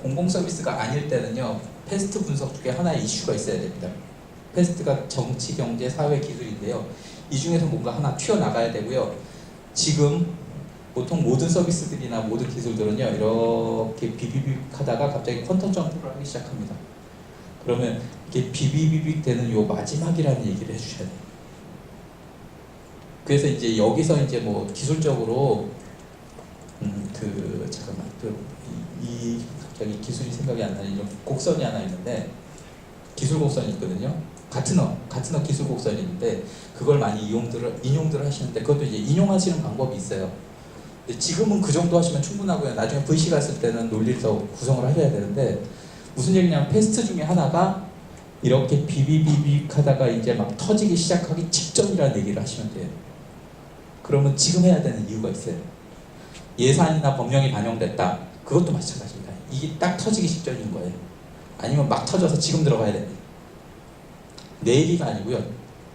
공공서비스가 아닐 때는요. 패스트 분석 중에 하나의 이슈가 있어야 됩니다. 패스트가 정치, 경제, 사회, 기술인데요. 이 중에서 뭔가 하나 튀어나가야 되고요. 지금 보통 모든 서비스들이나 모든 기술들은요. 이렇게 비비빅 하다가 갑자기 퀀텀 점프를 하기 시작합니다. 그러면 이게 비비빅 되는 요 마지막이라는 얘기를 해주셔야 돼요. 그래서 이제 여기서 이제 뭐 기술적으로 갑자기 기술이 생각이 안 나는 이런 곡선이 하나 있는데 기술 곡선이 있거든요. 같은 어 기술 곡선이 있는데 그걸 많이 인용들을 하시는데 그것도 이제 인용하시는 방법이 있어요. 근데 지금은 그 정도 하시면 충분하고요. 나중에 VC 갔을 때는 논리를 더 구성을 하셔야 되는데 무슨 얘기냐면 패스트 중에 하나가 이렇게 비비비빅 하다가 이제 막 터지기 시작하기 직전이라는 얘기를 하시면 돼요. 그러면 지금 해야 되는 이유가 있어요. 예산이나 법령이 반영됐다. 그것도 마찬가지입니다. 이게 딱 터지기 직전인 거예요. 아니면 막 터져서 지금 들어가야 됩니다. 내일이가 아니고요.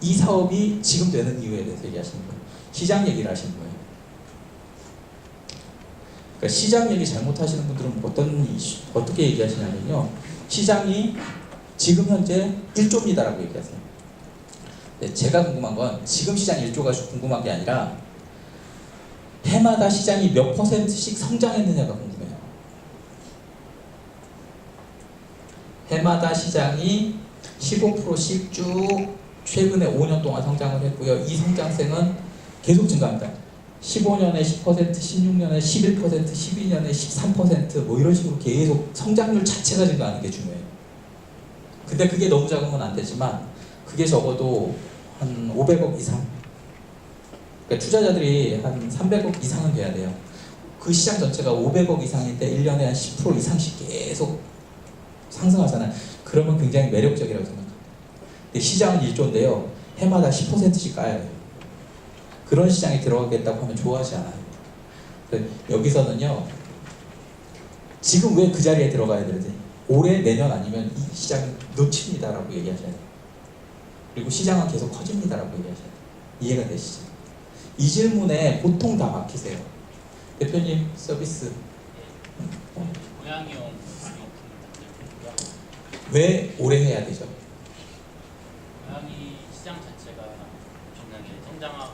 이 사업이 지금 되는 이유에 대해서 얘기하시는 거예요. 시장 얘기를 하시는 거예요. 그러니까 시장 얘기 잘못하시는 분들은 어떻게 얘기하시냐면요. 시장이 지금 현재 1조입니다라고 얘기하세요. 네, 제가 궁금한 건 지금 시장 1조가 궁금한 게 아니라 해마다 시장이 몇 %씩 성장했느냐가 궁금해요. 해마다 시장이 15%씩 쭉 최근에 5년 동안 성장을 했고요. 이 성장세는 계속 증가합니다. 15년에 10%, 16년에 11%, 12년에 13% 뭐 이런 식으로 계속 성장률 자체가 증가하는 게 중요해요. 근데 그게 너무 작으면 안 되지만 그게 적어도 한 500억 이상, 그러니까 투자자들이 한 300억 이상은 돼야 돼요. 그 시장 전체가 500억 이상일 때 1년에 한 10% 이상씩 계속 상승하잖아요. 그러면 굉장히 매력적이라고 생각합니다. 근데 시장은 1조인데요. 해마다 10%씩 까야 돼요. 그런 시장에 들어가겠다고 하면 좋아하지 않아요. 여기서는요. 지금 왜 그 자리에 들어가야 되지? 올해 내년 아니면 이 시장 놓칩니다라고 얘기하셔야 돼요. 그리고 시장은 계속 커집니다라고 얘기하셔야 돼요. 이해가 되시죠? 이 질문에 보통 다 막히세요. 대표님 서비스 고양이용 용품을 만들고요. 왜 오래 해야 되죠? 고양이 시장 자체가 엄청나게 성장하기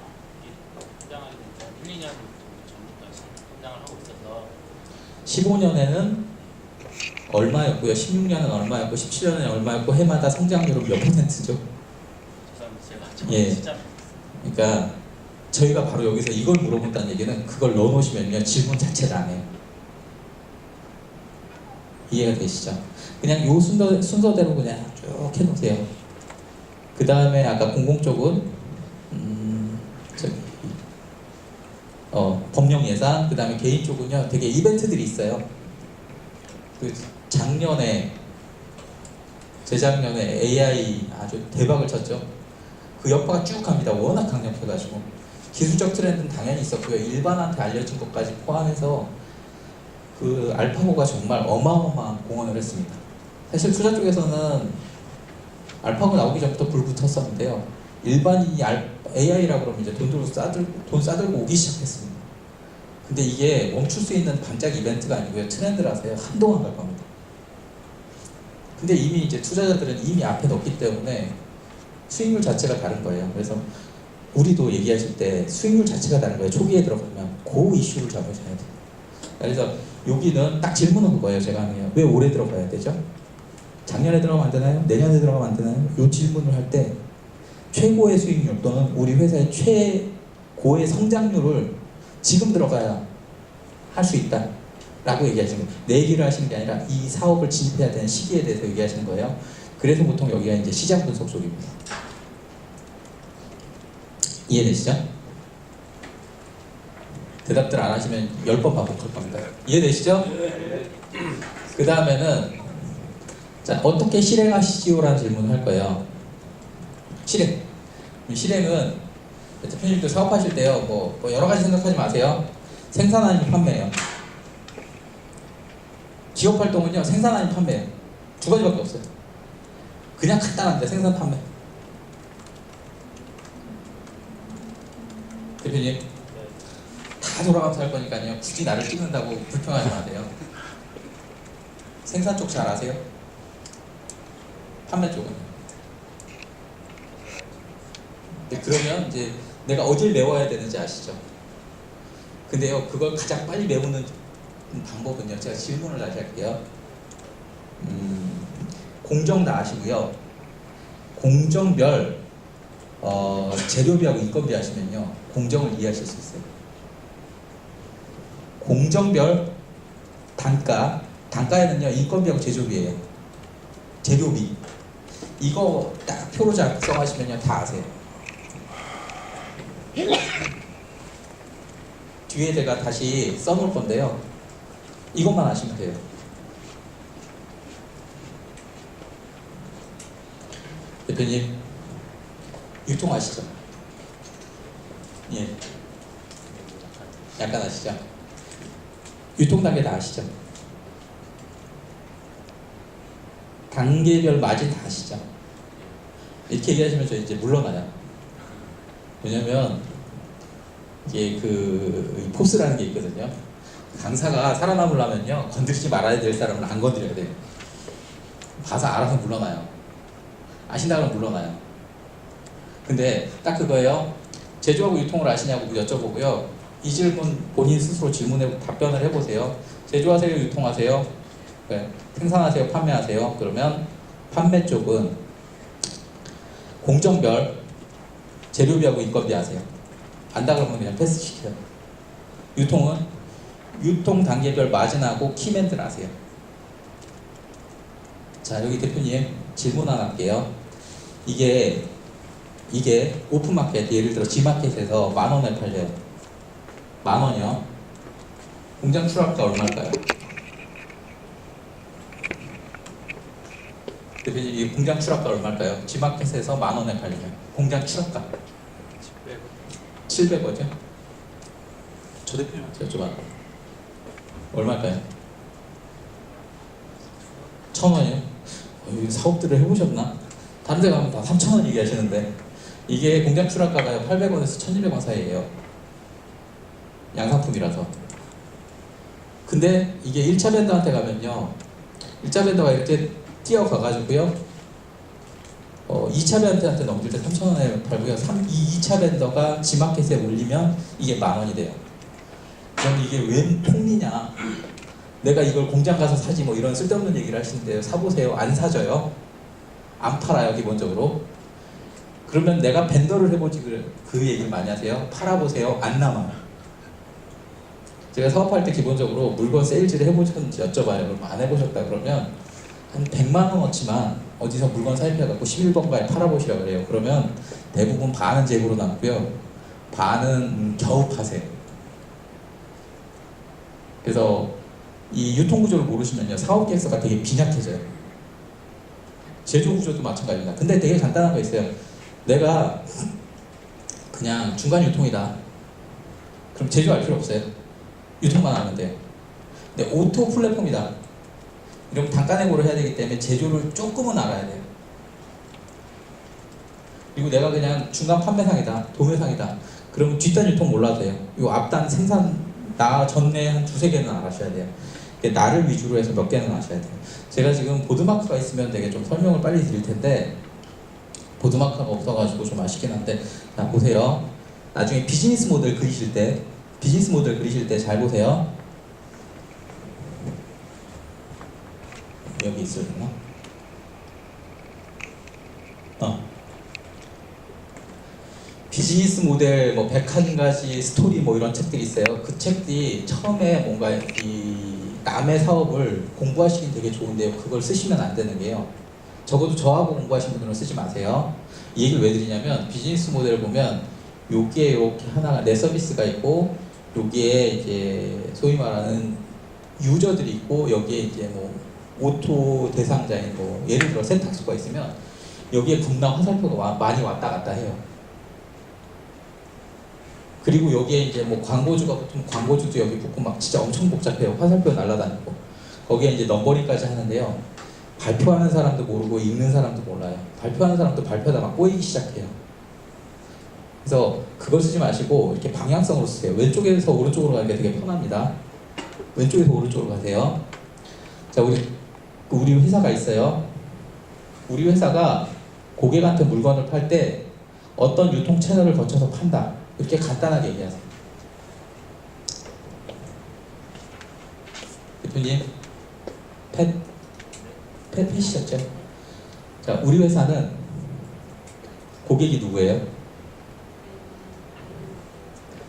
전부터 1, 2년 전부터 성장을 하고 있어서 15년에는 얼마였고요? 16년은 얼마였고 17년은 얼마였고 해마다 성장률은 몇 %죠? 죄송합니다. 제가 예. 진짜 그러니까 저희가 바로 여기서 이걸 물어본다는 얘기는 그걸 넣어놓으시면요 질문 자체를 안 해요. 이해가 되시죠? 그냥 요 순서대로 그냥 쭉 해놓으세요. 그 다음에 아까 공공 쪽은 저기 법령 예산, 그 다음에 개인 쪽은요 되게 이벤트들이 있어요. 그 작년에 재작년에 AI 아주 대박을 쳤죠. 그 여파가 쭉 갑니다. 워낙 강력해가지고 기술적 트렌드는 당연히 있었고요. 일반한테 알려진 것까지 포함해서 그 알파고가 정말 어마어마한 공헌을 했습니다. 사실 투자 쪽에서는 알파고 나오기 전부터 불 붙었었는데요. 일반인이 AI라고 그러면 이제 돈 싸들고 오기 시작했습니다. 근데 이게 멈출 수 있는 반짝 이벤트가 아니고요. 트렌드라서요. 한동안 갈 겁니다. 근데 이미 이제 투자자들은 이미 앞에 넣기 때문에 수익률 자체가 다른 거예요. 그래서 우리도 얘기하실 때 수익률 자체가 다른 거예요. 초기에 들어가면 그 이슈를 잡으셔야 돼요. 그래서 여기는 딱 질문은 그거예요. 제가 하면 왜 올해 들어가야 되죠? 작년에 들어가면 안 되나요? 내년에 들어가면 안 되나요? 이 질문을 할 때 최고의 수익률 또는 우리 회사의 최고의 성장률을 지금 들어가야 할 수 있다 라고 얘기하시는 거예요. 내 얘기를 하시는 게 아니라 이 사업을 진입해야 되는 시기에 대해서 얘기하시는 거예요. 그래서 보통 여기가 이제 시장 분석 쪽입니다. 이해되시죠? 대답들 안 하시면 10번 반복할 겁니다. 이해되시죠? 그 다음에는 자, 어떻게 실행하시지요라는 질문을 할 거예요. 실행은 대표님도 사업하실 때요, 뭐 여러 가지 생각하지 마세요. 생산 아니면 판매예요. 기업 활동은요, 생산 아니면 판매예요. 두 가지밖에 없어요. 그냥 간단한데 생산 판매. 대표님 다 돌아가면서 할 거니까요. 굳이 나를 찍는다고 불평하지 마세요. 생산 쪽 잘 아세요? 판매 쪽은. 그러면 이제 내가 어딜 메워야 되는지 아시죠? 근데요, 그걸 가장 빨리 메우는 방법은요, 제가 질문을 다시 할게요. 공정 다 아시고요. 공정별 재료비하고 인건비 하시면요, 공정을 이해하실 수 있어요. 공정별 단가에는요, 인건비하고 제조비예요. 재료비. 이거 딱 표로 작성하시면요, 다 아세요. 뒤에 제가 다시 써놓을 건데요. 이것만 아시면 돼요. 대표님, 유통 아시죠? 예. 약간 아시죠? 유통 단계 다 아시죠? 단계별 마진 다 아시죠? 이렇게 얘기하시면 저 이제 물러나요. 왜냐면 이게 그 포스라는 게 있거든요. 강사가 살아남으려면요, 건드리지 말아야 될 사람은 안 건드려야 돼요. 봐서 알아서 물러나요. 아신다 그러면 물러나요. 근데 딱 그거예요. 제조하고 유통을 아시냐고 여쭤보고요. 이 질문 본인 스스로 질문에 답변을 해보세요. 제조하세요, 유통하세요? 네. 생산하세요, 판매하세요? 그러면 판매 쪽은 공정별 재료비하고 인건비 아세요? 안다 그러면 그냥 패스시켜요. 유통은 유통 단계별 마진하고 키맨들 아세요? 자, 여기 대표님 질문 하나 할게요. 이게 오픈마켓, 예를 들어 G마켓에서 10,000원에 팔려요. 10,000원이요. 공장 출하가 얼마일까요? 대표님, 이 공장 출하가 얼마일까요? G마켓에서 10,000원에 팔려요. 공장 출하가 700원이죠? 저 대표님한테 여쭤봐. 얼마일까요? 1,000원이요? 사업들을 해보셨나? 다른 데 가면 다 3,000원 얘기하시는데 이게 공장 출하가가 800원에서 1,200원 사이예요. 양상품이라서. 근데 이게 1차 벤더한테 가면요, 1차 벤더가 이렇게 뛰어가가지고요, 2차 벤더한테 넘길 때 3,000원에 팔고요. 2차 벤더가 지마켓에 올리면 이게 10,000원이 돼요. 그럼 이게 웬 통리냐? 내가 이걸 공장 가서 사지 뭐 이런 쓸데없는 얘기를 하시는데요. 사보세요. 안 사져요. 안 팔아요, 기본적으로. 그러면 내가 벤더를 해보지 그 얘기를 많이 하세요. 팔아보세요. 안 남아요. 제가 사업할 때 기본적으로 물건 세일즈를 해보셨는지 여쭤봐요. 그럼 안 해보셨다 그러면 한 100만 원어치만 어디서 물건 사입해갖고 11번가에 팔아보시라 그래요. 그러면 대부분 반은 재고로 남고요. 반은 겨우 파세요. 그래서 이 유통구조를 모르시면요, 사업 계획서가 되게 빈약해져요. 제조구조도 마찬가지입니다. 근데 되게 간단한 거 있어요. 내가 그냥 중간 유통이다. 그럼 제조할 필요 없어요. 유통만 하면 돼요. 근데 오토 플랫폼이다. 이러면 단가내고를 해야 되기 때문에 제조를 조금은 알아야 돼요. 그리고 내가 그냥 중간 판매상이다, 도매상이다. 그러면 뒷단 유통 몰라도 돼요. 이 앞단 생산 나 전에 한 2-3개는 알아셔야 돼요. 나를 위주로 해서 몇 개는 아셔야 돼요. 제가 지금 보드마크가 있으면 되게 좀 설명을 빨리 드릴 텐데 보드마크가 없어가지고 좀 아쉽긴 한데, 자 보세요. 나중에 비즈니스 모델 그리실 때 잘 보세요. 여기 있을 때나? 비즈니스 모델 뭐 101가지 스토리 뭐 이런 책들이 있어요. 그 책들이 처음에 뭔가 이 남의 사업을 공부하시긴 되게 좋은데요. 그걸 쓰시면 안 되는 게요. 적어도 저하고 공부하신 분들은 쓰지 마세요. 이 얘기를 왜 드리냐면 비즈니스 모델을 보면 여기에 이렇게 하나가 내 서비스가 있고 여기에 이제 소위 말하는 유저들이 있고 여기에 이제 뭐 오토 대상자인 뭐 예를 들어 세탁소가 있으면 여기에 분당 화살표가 많이 왔다 갔다 해요. 그리고 여기에 이제 뭐 광고주가 붙으면 광고주도 여기 붙고 막 진짜 엄청 복잡해요. 화살표 날아다니고. 거기에 이제 넘버링까지 하는데요. 발표하는 사람도 모르고 읽는 사람도 몰라요. 발표하는 사람도 발표하다 막 꼬이기 시작해요. 그래서 그걸 쓰지 마시고 이렇게 방향성으로 쓰세요. 왼쪽에서 오른쪽으로 가는 게 되게 편합니다. 왼쪽에서 오른쪽으로 가세요. 자, 우리 회사가 있어요. 우리 회사가 고객한테 물건을 팔 때 어떤 유통 채널을 거쳐서 판다. 이렇게 간단하게 얘기하세요. 대표님, 펫이셨죠? 자, 우리 회사는 고객이 누구예요?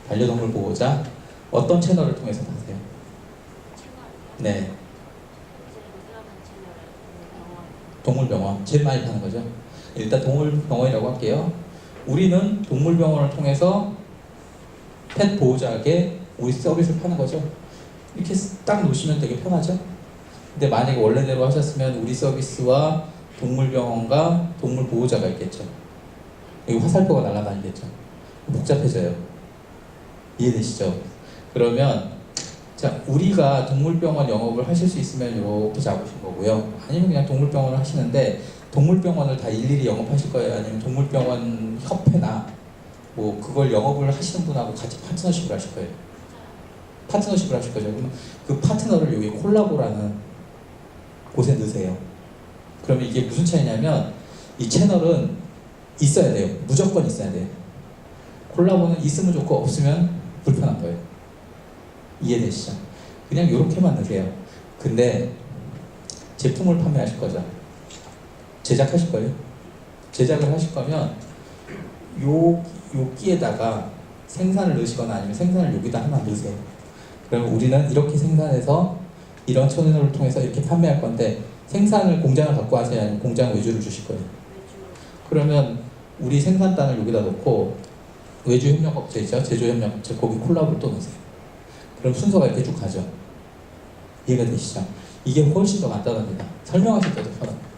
반려동물 보호자. 어떤 채널을 통해서 파세요? 네. 동물병원. 제일 많이 파는 거죠. 일단 동물병원이라고 할게요. 우리는 동물병원을 통해서 펫 보호자에게 우리 서비스를 파는 거죠. 이렇게 딱 놓으시면 되게 편하죠. 근데 만약에 원래대로 하셨으면 우리 서비스와 동물병원과 동물 보호자가 있겠죠. 여기 화살표가 날아다니겠죠. 복잡해져요. 이해되시죠? 그러면 자, 우리가 동물병원 영업을 하실 수 있으면 이렇게 잡으신 거고요. 아니면 그냥 동물병원을 하시는데 동물병원을 다 일일이 영업하실 거예요? 아니면 동물병원 협회나 뭐 그걸 영업을 하시는 분하고 같이 파트너십을 하실 거예요? 파트너십을 하실 거죠. 그러면 그 파트너를 여기 콜라보라는 곳에 넣으세요. 그러면 이게 무슨 차이냐면 이 채널은 있어야 돼요. 무조건 있어야 돼요. 콜라보는 있으면 좋고 없으면 불편한 거예요. 이해되시죠? 그냥 이렇게만 넣으세요. 근데 제품을 판매하실 거죠. 제작하실 거예요. 제작을 하실 거면 여기에다가 생산을 넣으시거나 아니면 생산을 여기다 하나 넣으세요. 그러면 우리는 이렇게 생산해서 이런 채널을 통해서 이렇게 판매할 건데 생산을 공장을 갖고 하세요? 아니면 공장 외주를 주실 거예요? 그러면 우리 생산단을 여기다 놓고 외주협력업체 있죠? 제조협력업체 거기 콜라보를 또 넣으세요. 그럼 순서가 이렇게 쭉 가죠. 이해가 되시죠? 이게 훨씬 더 간단합니다. 설명하실 때도 편합니다.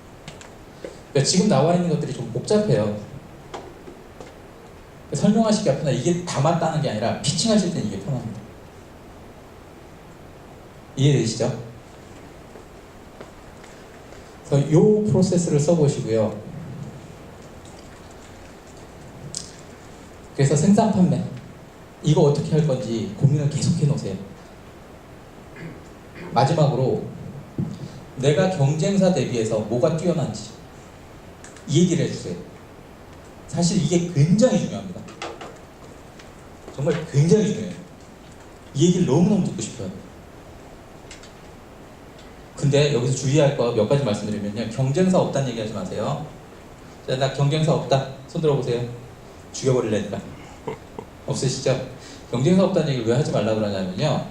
그러니까 지금 나와 있는 것들이 좀 복잡해요. 설명하시기가 편해. 이게 다 맞다는 게 아니라 피칭하실 때는 이게 편합니다. 이해되시죠? 그래서 이 프로세스를 써보시고요. 그래서 생산 판매 이거 어떻게 할 건지 고민을 계속 해놓으세요. 마지막으로 내가 경쟁사 대비해서 뭐가 뛰어난지 이 얘기를 해주세요. 사실 이게 굉장히 중요합니다. 정말 굉장히 중요해요. 이 얘기를 너무너무 듣고 싶어요. 근데 여기서 주의할 거 몇 가지 말씀드리면요. 경쟁사 없다는 얘기 하지 마세요. 자, 나 경쟁사 없다. 손 들어보세요. 죽여버릴래니까. 없으시죠? 경쟁사 없다는 얘기를 왜 하지 말라고 그러냐면요.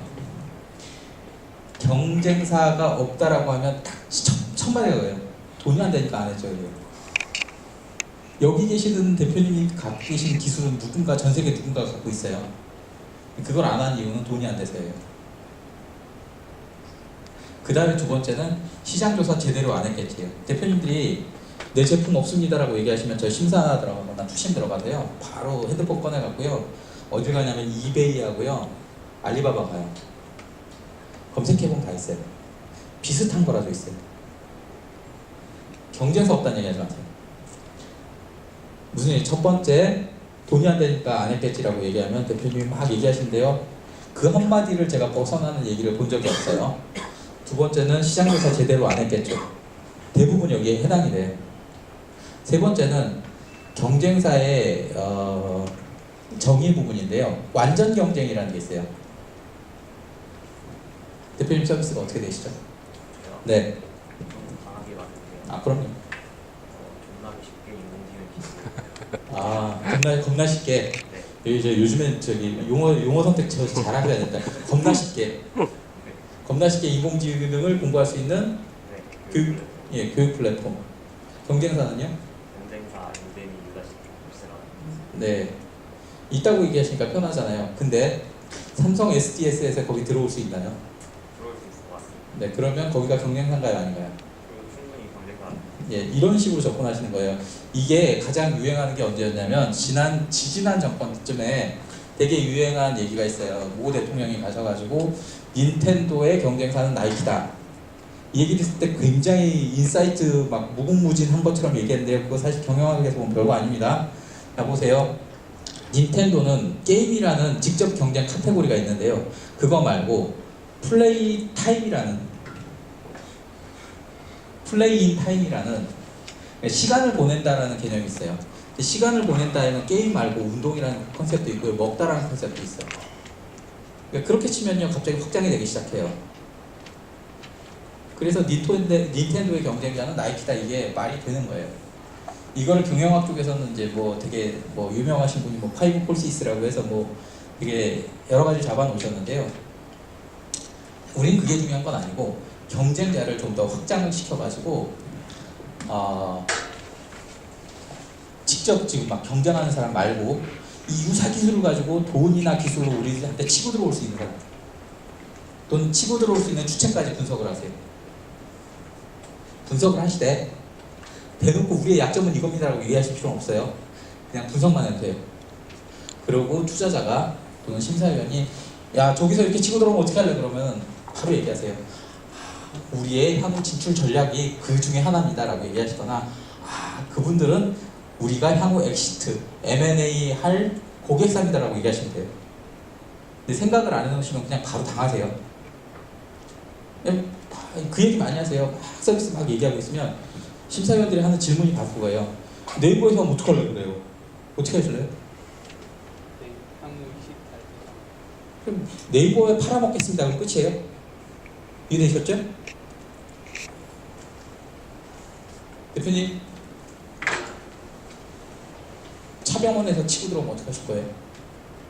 경쟁사가 없다라고 하면 딱 천만에 거예요. 돈이 안 되니까 안 했죠. 이거. 여기 계시는 대표님이 갖고 계신 기술은 누군가, 전 세계 누군가가 갖고 있어요. 그걸 안 하는 이유는 돈이 안 돼서예요. 그 다음에 두 번째는 시장조사 제대로 안 했겠지요. 대표님들이 내 제품 없습니다라고 얘기하시면 저 심사 들어가거나 투심 들어가세요. 바로 핸드폰 꺼내갖고요. 어딜 가냐면 이베이 하고요. 알리바바 가요. 검색해보면 다 있어요. 비슷한 거라도 있어요. 경쟁사 없다는 얘기 하지 마세요. 무슨 얘기? 첫 번째, 돈이 안 되니까 안 했겠지라고 얘기하면 대표님이 막 얘기하시는데요. 그 한마디를 제가 벗어나는 얘기를 본 적이 없어요. 두 번째는 시장조사 제대로 안 했겠죠. 대부분 여기에 해당이 돼요. 세 번째는 경쟁사의 정의 부분인데요. 완전 경쟁이라는 게 있어요. 대표님 서비스가 어떻게 되시죠? 네. 좀 강하게 맞는데요. 아, 그럼요. 존나 쉽게 인공지능 기술. 겁나 쉽게. 네. 이제 요즘엔 저기 용어 선택 잘하셔야 된다. 겁나 쉽게. 겁나 쉽게 인공지능을 공부할 수 있는 네. 교육 플랫폼. 경쟁사는요? 경쟁사 유대미 유다시 옵스라. 네. 있다고 얘기하시니까 편하잖아요. 근데 삼성 SDS에서 거기 들어올 수 있나요? 들어올 수 있을 것 같습니다. 네. 그러면 거기가 경쟁사인가요? 아닌가요? 그리고 충분히 경쟁사. 예, 이런 식으로 접근하시는 거예요. 이게 가장 유행하는 게 언제였냐면 지지난 정권쯤에 되게 유행한 얘기가 있어요. 모 대통령이 가셔가지고 닌텐도의 경쟁사는 나이키다. 이 얘기를 했을 때 굉장히 인사이트 막 무궁무진한 것처럼 얘기했는데요. 그거 사실 경영학에서 보면 별거 아닙니다. 자, 보세요. 닌텐도는 게임이라는 직접 경쟁 카테고리가 있는데요. 그거 말고 플레이 타임이라는 시간을 보낸다라는 개념이 있어요. 시간을 보낸다에는 게임 말고 운동이라는 컨셉도 있고요. 먹다라는 컨셉도 있어요. 그러니까 그렇게 치면요. 갑자기 확장이 되기 시작해요. 그래서 닌텐도의 경쟁자는 나이키다. 이게 말이 되는 거예요. 이거를 경영학 쪽에서는 이제 뭐 되게 뭐 유명하신 분이 뭐 파이브 콜시스라고 해서 뭐 되게 여러 가지 잡아 놓으셨는데요. 우린 그게 중요한 건 아니고 경쟁자를 좀 더 확장을 시켜가지고 직접 지금 막 경쟁하는 사람 말고 이 유사 기술을 가지고 돈이나 기술로 우리한테 치고 들어올 수 있는 사람, 돈 치고 들어올 수 있는 주체까지 분석을 하세요. 분석을 하시되 대놓고 우리의 약점은 이겁니다라고 얘기하실 필요는 없어요. 그냥 분석만 해도 돼요. 그리고 투자자가 또는 심사위원이 야 저기서 이렇게 치고 들어오면 어떻게 할래? 그러면 바로 얘기하세요. 우리의 향후 진출 전략이 그 중에 하나입니다 라고 얘기하시거나 그분들은 우리가 향후 엑시트, M&A 할 고객사입니다 라고 얘기하시면 돼요. 근데 생각을 안 해놓으시면 그냥 바로 당하세요. 그 얘기 많이 하세요. 막 서비스 막 얘기하고 있으면 심사위원들이 하는 질문이 바로 그거예요. 네이버에서 하면 어떡하려고 그래요? 어떻게 하실래요? 네, 향후 24일. 그럼 네이버에 팔아먹겠습니다. 그럼 끝이에요? 이해되셨죠? 대표님, 차병원에서 치고 들어오면 어떻게 하실 거예요?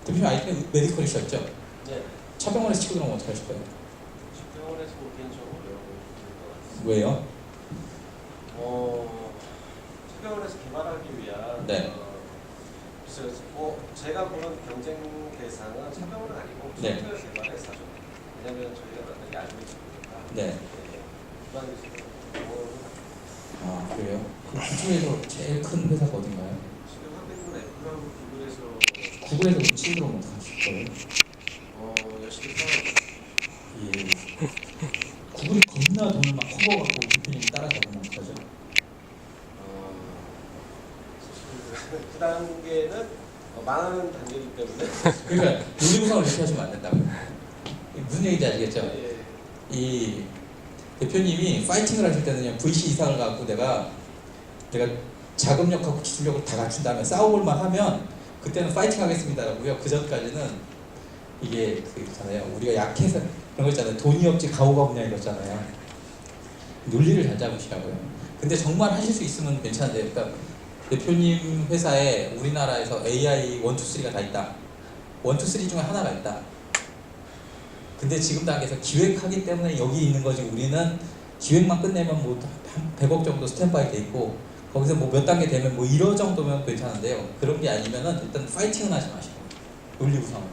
대표님 아이템 메디컬이셨죠? 네. 차병원에서 치고 들어오면 어떻게 하실 거예요? 병원에서 보기엔 좀 어려울 것 같습니다. 왜요? 차병원에서 개발하기 위한 네. 글쎄요, 제가 보는 경쟁 대상은 차병원은 아니고 네. 소프트웨어 개발의 사죠. 왜냐하면 저희가 나중에 알고 있으니까. 네. 기반 기술은 그래요? 그 중에서 제일 큰 회사가 어딘가요? 지금 하고 있는 애플하고 구글에서 구글에서 치고 들어오면 어떻게 하실 거예요? 열심히 싸워요. 예. 구글이 겁나 돈을 막 커버갖고 대표님이 따라잡으면 어떡하죠? 그 단계는 많은 단계이기 때문에 그러니까 논리구성을 이렇게 하시면 안 된다고요. 무슨 얘기인지 아시겠죠? 예. 이 대표님이 파이팅을 하실 때는 그냥 VC 이상을 갖고 내가 자금력하고 기술력을 다 갖춘 다음에 싸워볼만 하면 그때는 파이팅 하겠습니다라고요. 그 전까지는 이게 그 있잖아요. 우리가 약해서 그런 거 있잖아요. 돈이 없지 가오가 없냐 이거잖아요. 논리를 잘 잡으시라고요. 근데 정말 하실 수 있으면 괜찮은데, 그러니까 대표님 회사에 우리나라에서 AI 1, 2, 3가 다 있다. 1, 2, 3 중에 하나가 있다. 근데 지금 단계에서 기획하기 때문에 여기 있는 거지, 우리는 기획만 끝내면 뭐 한 100억 정도 스탠바이 돼 있고 거기서 뭐 몇 단계 되면 뭐 1억 정도면 괜찮은데요. 그런 게 아니면은 일단 파이팅은 하지 마시고 논리구성.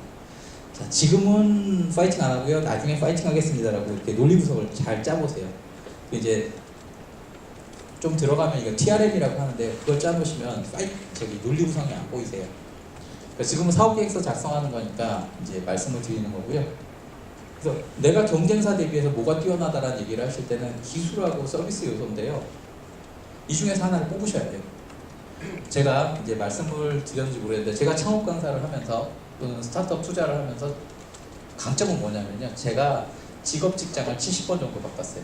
자, 지금은 파이팅 안 하고요. 나중에 파이팅 하겠습니다라고 이렇게 논리구성을 잘 짜보세요. 이제 좀 들어가면 이거 TRM이라고 하는데 그걸 짜보시면 논리구성이 안 보이세요. 그러니까 지금은 사업계획서 작성하는 거니까 이제 말씀을 드리는 거고요. 그래서 내가 경쟁사 대비해서 뭐가 뛰어나다라는 얘기를 하실 때는 기술하고 서비스 요소인데요. 이 중에서 하나를 뽑으셔야 돼요. 제가 이제 말씀을 드렸는지 모르겠는데 제가 창업 강사를 하면서 또는 스타트업 투자를 하면서 강점은 뭐냐면요. 제가 직업 직장을 70번 정도 바꿨어요.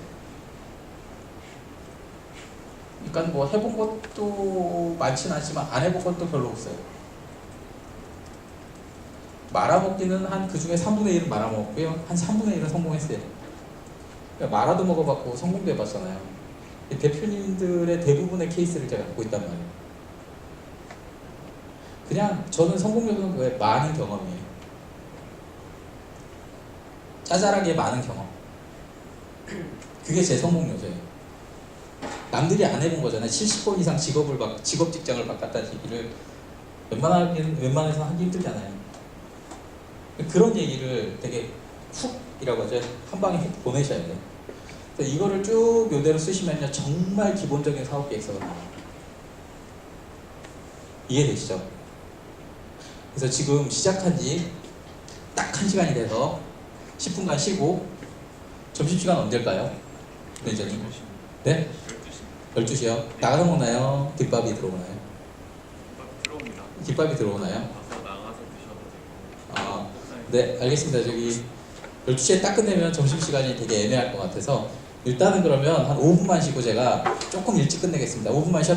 그러니까 뭐 해본 것도 많지는 않지만 안 해본 것도 별로 없어요. 말아먹기는 한 그 중에 3분의 1은 말아먹었고요. 한 3분의 1은 성공했어요. 그러니까 말아도 먹어봤고 성공도 해봤잖아요. 대표님들의 대부분의 케이스를 제가 갖고 있단 말이에요. 그냥 저는 성공 요소는 왜 많은 경험이에요. 짜잘하게 많은 경험. 그게 제 성공 요소예요. 남들이 안 해본 거잖아요. 70번 이상 직업 직장을 바꿨다는 얘기를 웬만해서 하기 힘들잖아요. 그런 얘기를 되게 훅이라고 하죠. 한 방에 훅 보내셔야 돼요. 그래서 이거를 쭉 이대로 쓰시면요. 정말 기본적인 사업 계획서가 나와요. 이해되시죠? 그래서 지금 시작한 지 딱 1시간이 돼서 10분간 쉬고 점심시간 언제일까요? 매니저님? 네? 12시요? 나가서 먹나요? 뒷밥이 들어오나요? 들어옵니다. 뒷밥이 들어오나요? 가서 나가서 드셔도 되고. 아, 네, 알겠습니다. 저기 12시에 딱 끝내면 점심시간이 되게 애매할 것 같아서 일단은 그러면 한 5분만 쉬고 제가 조금 일찍 끝내겠습니다. 5분만 쉬었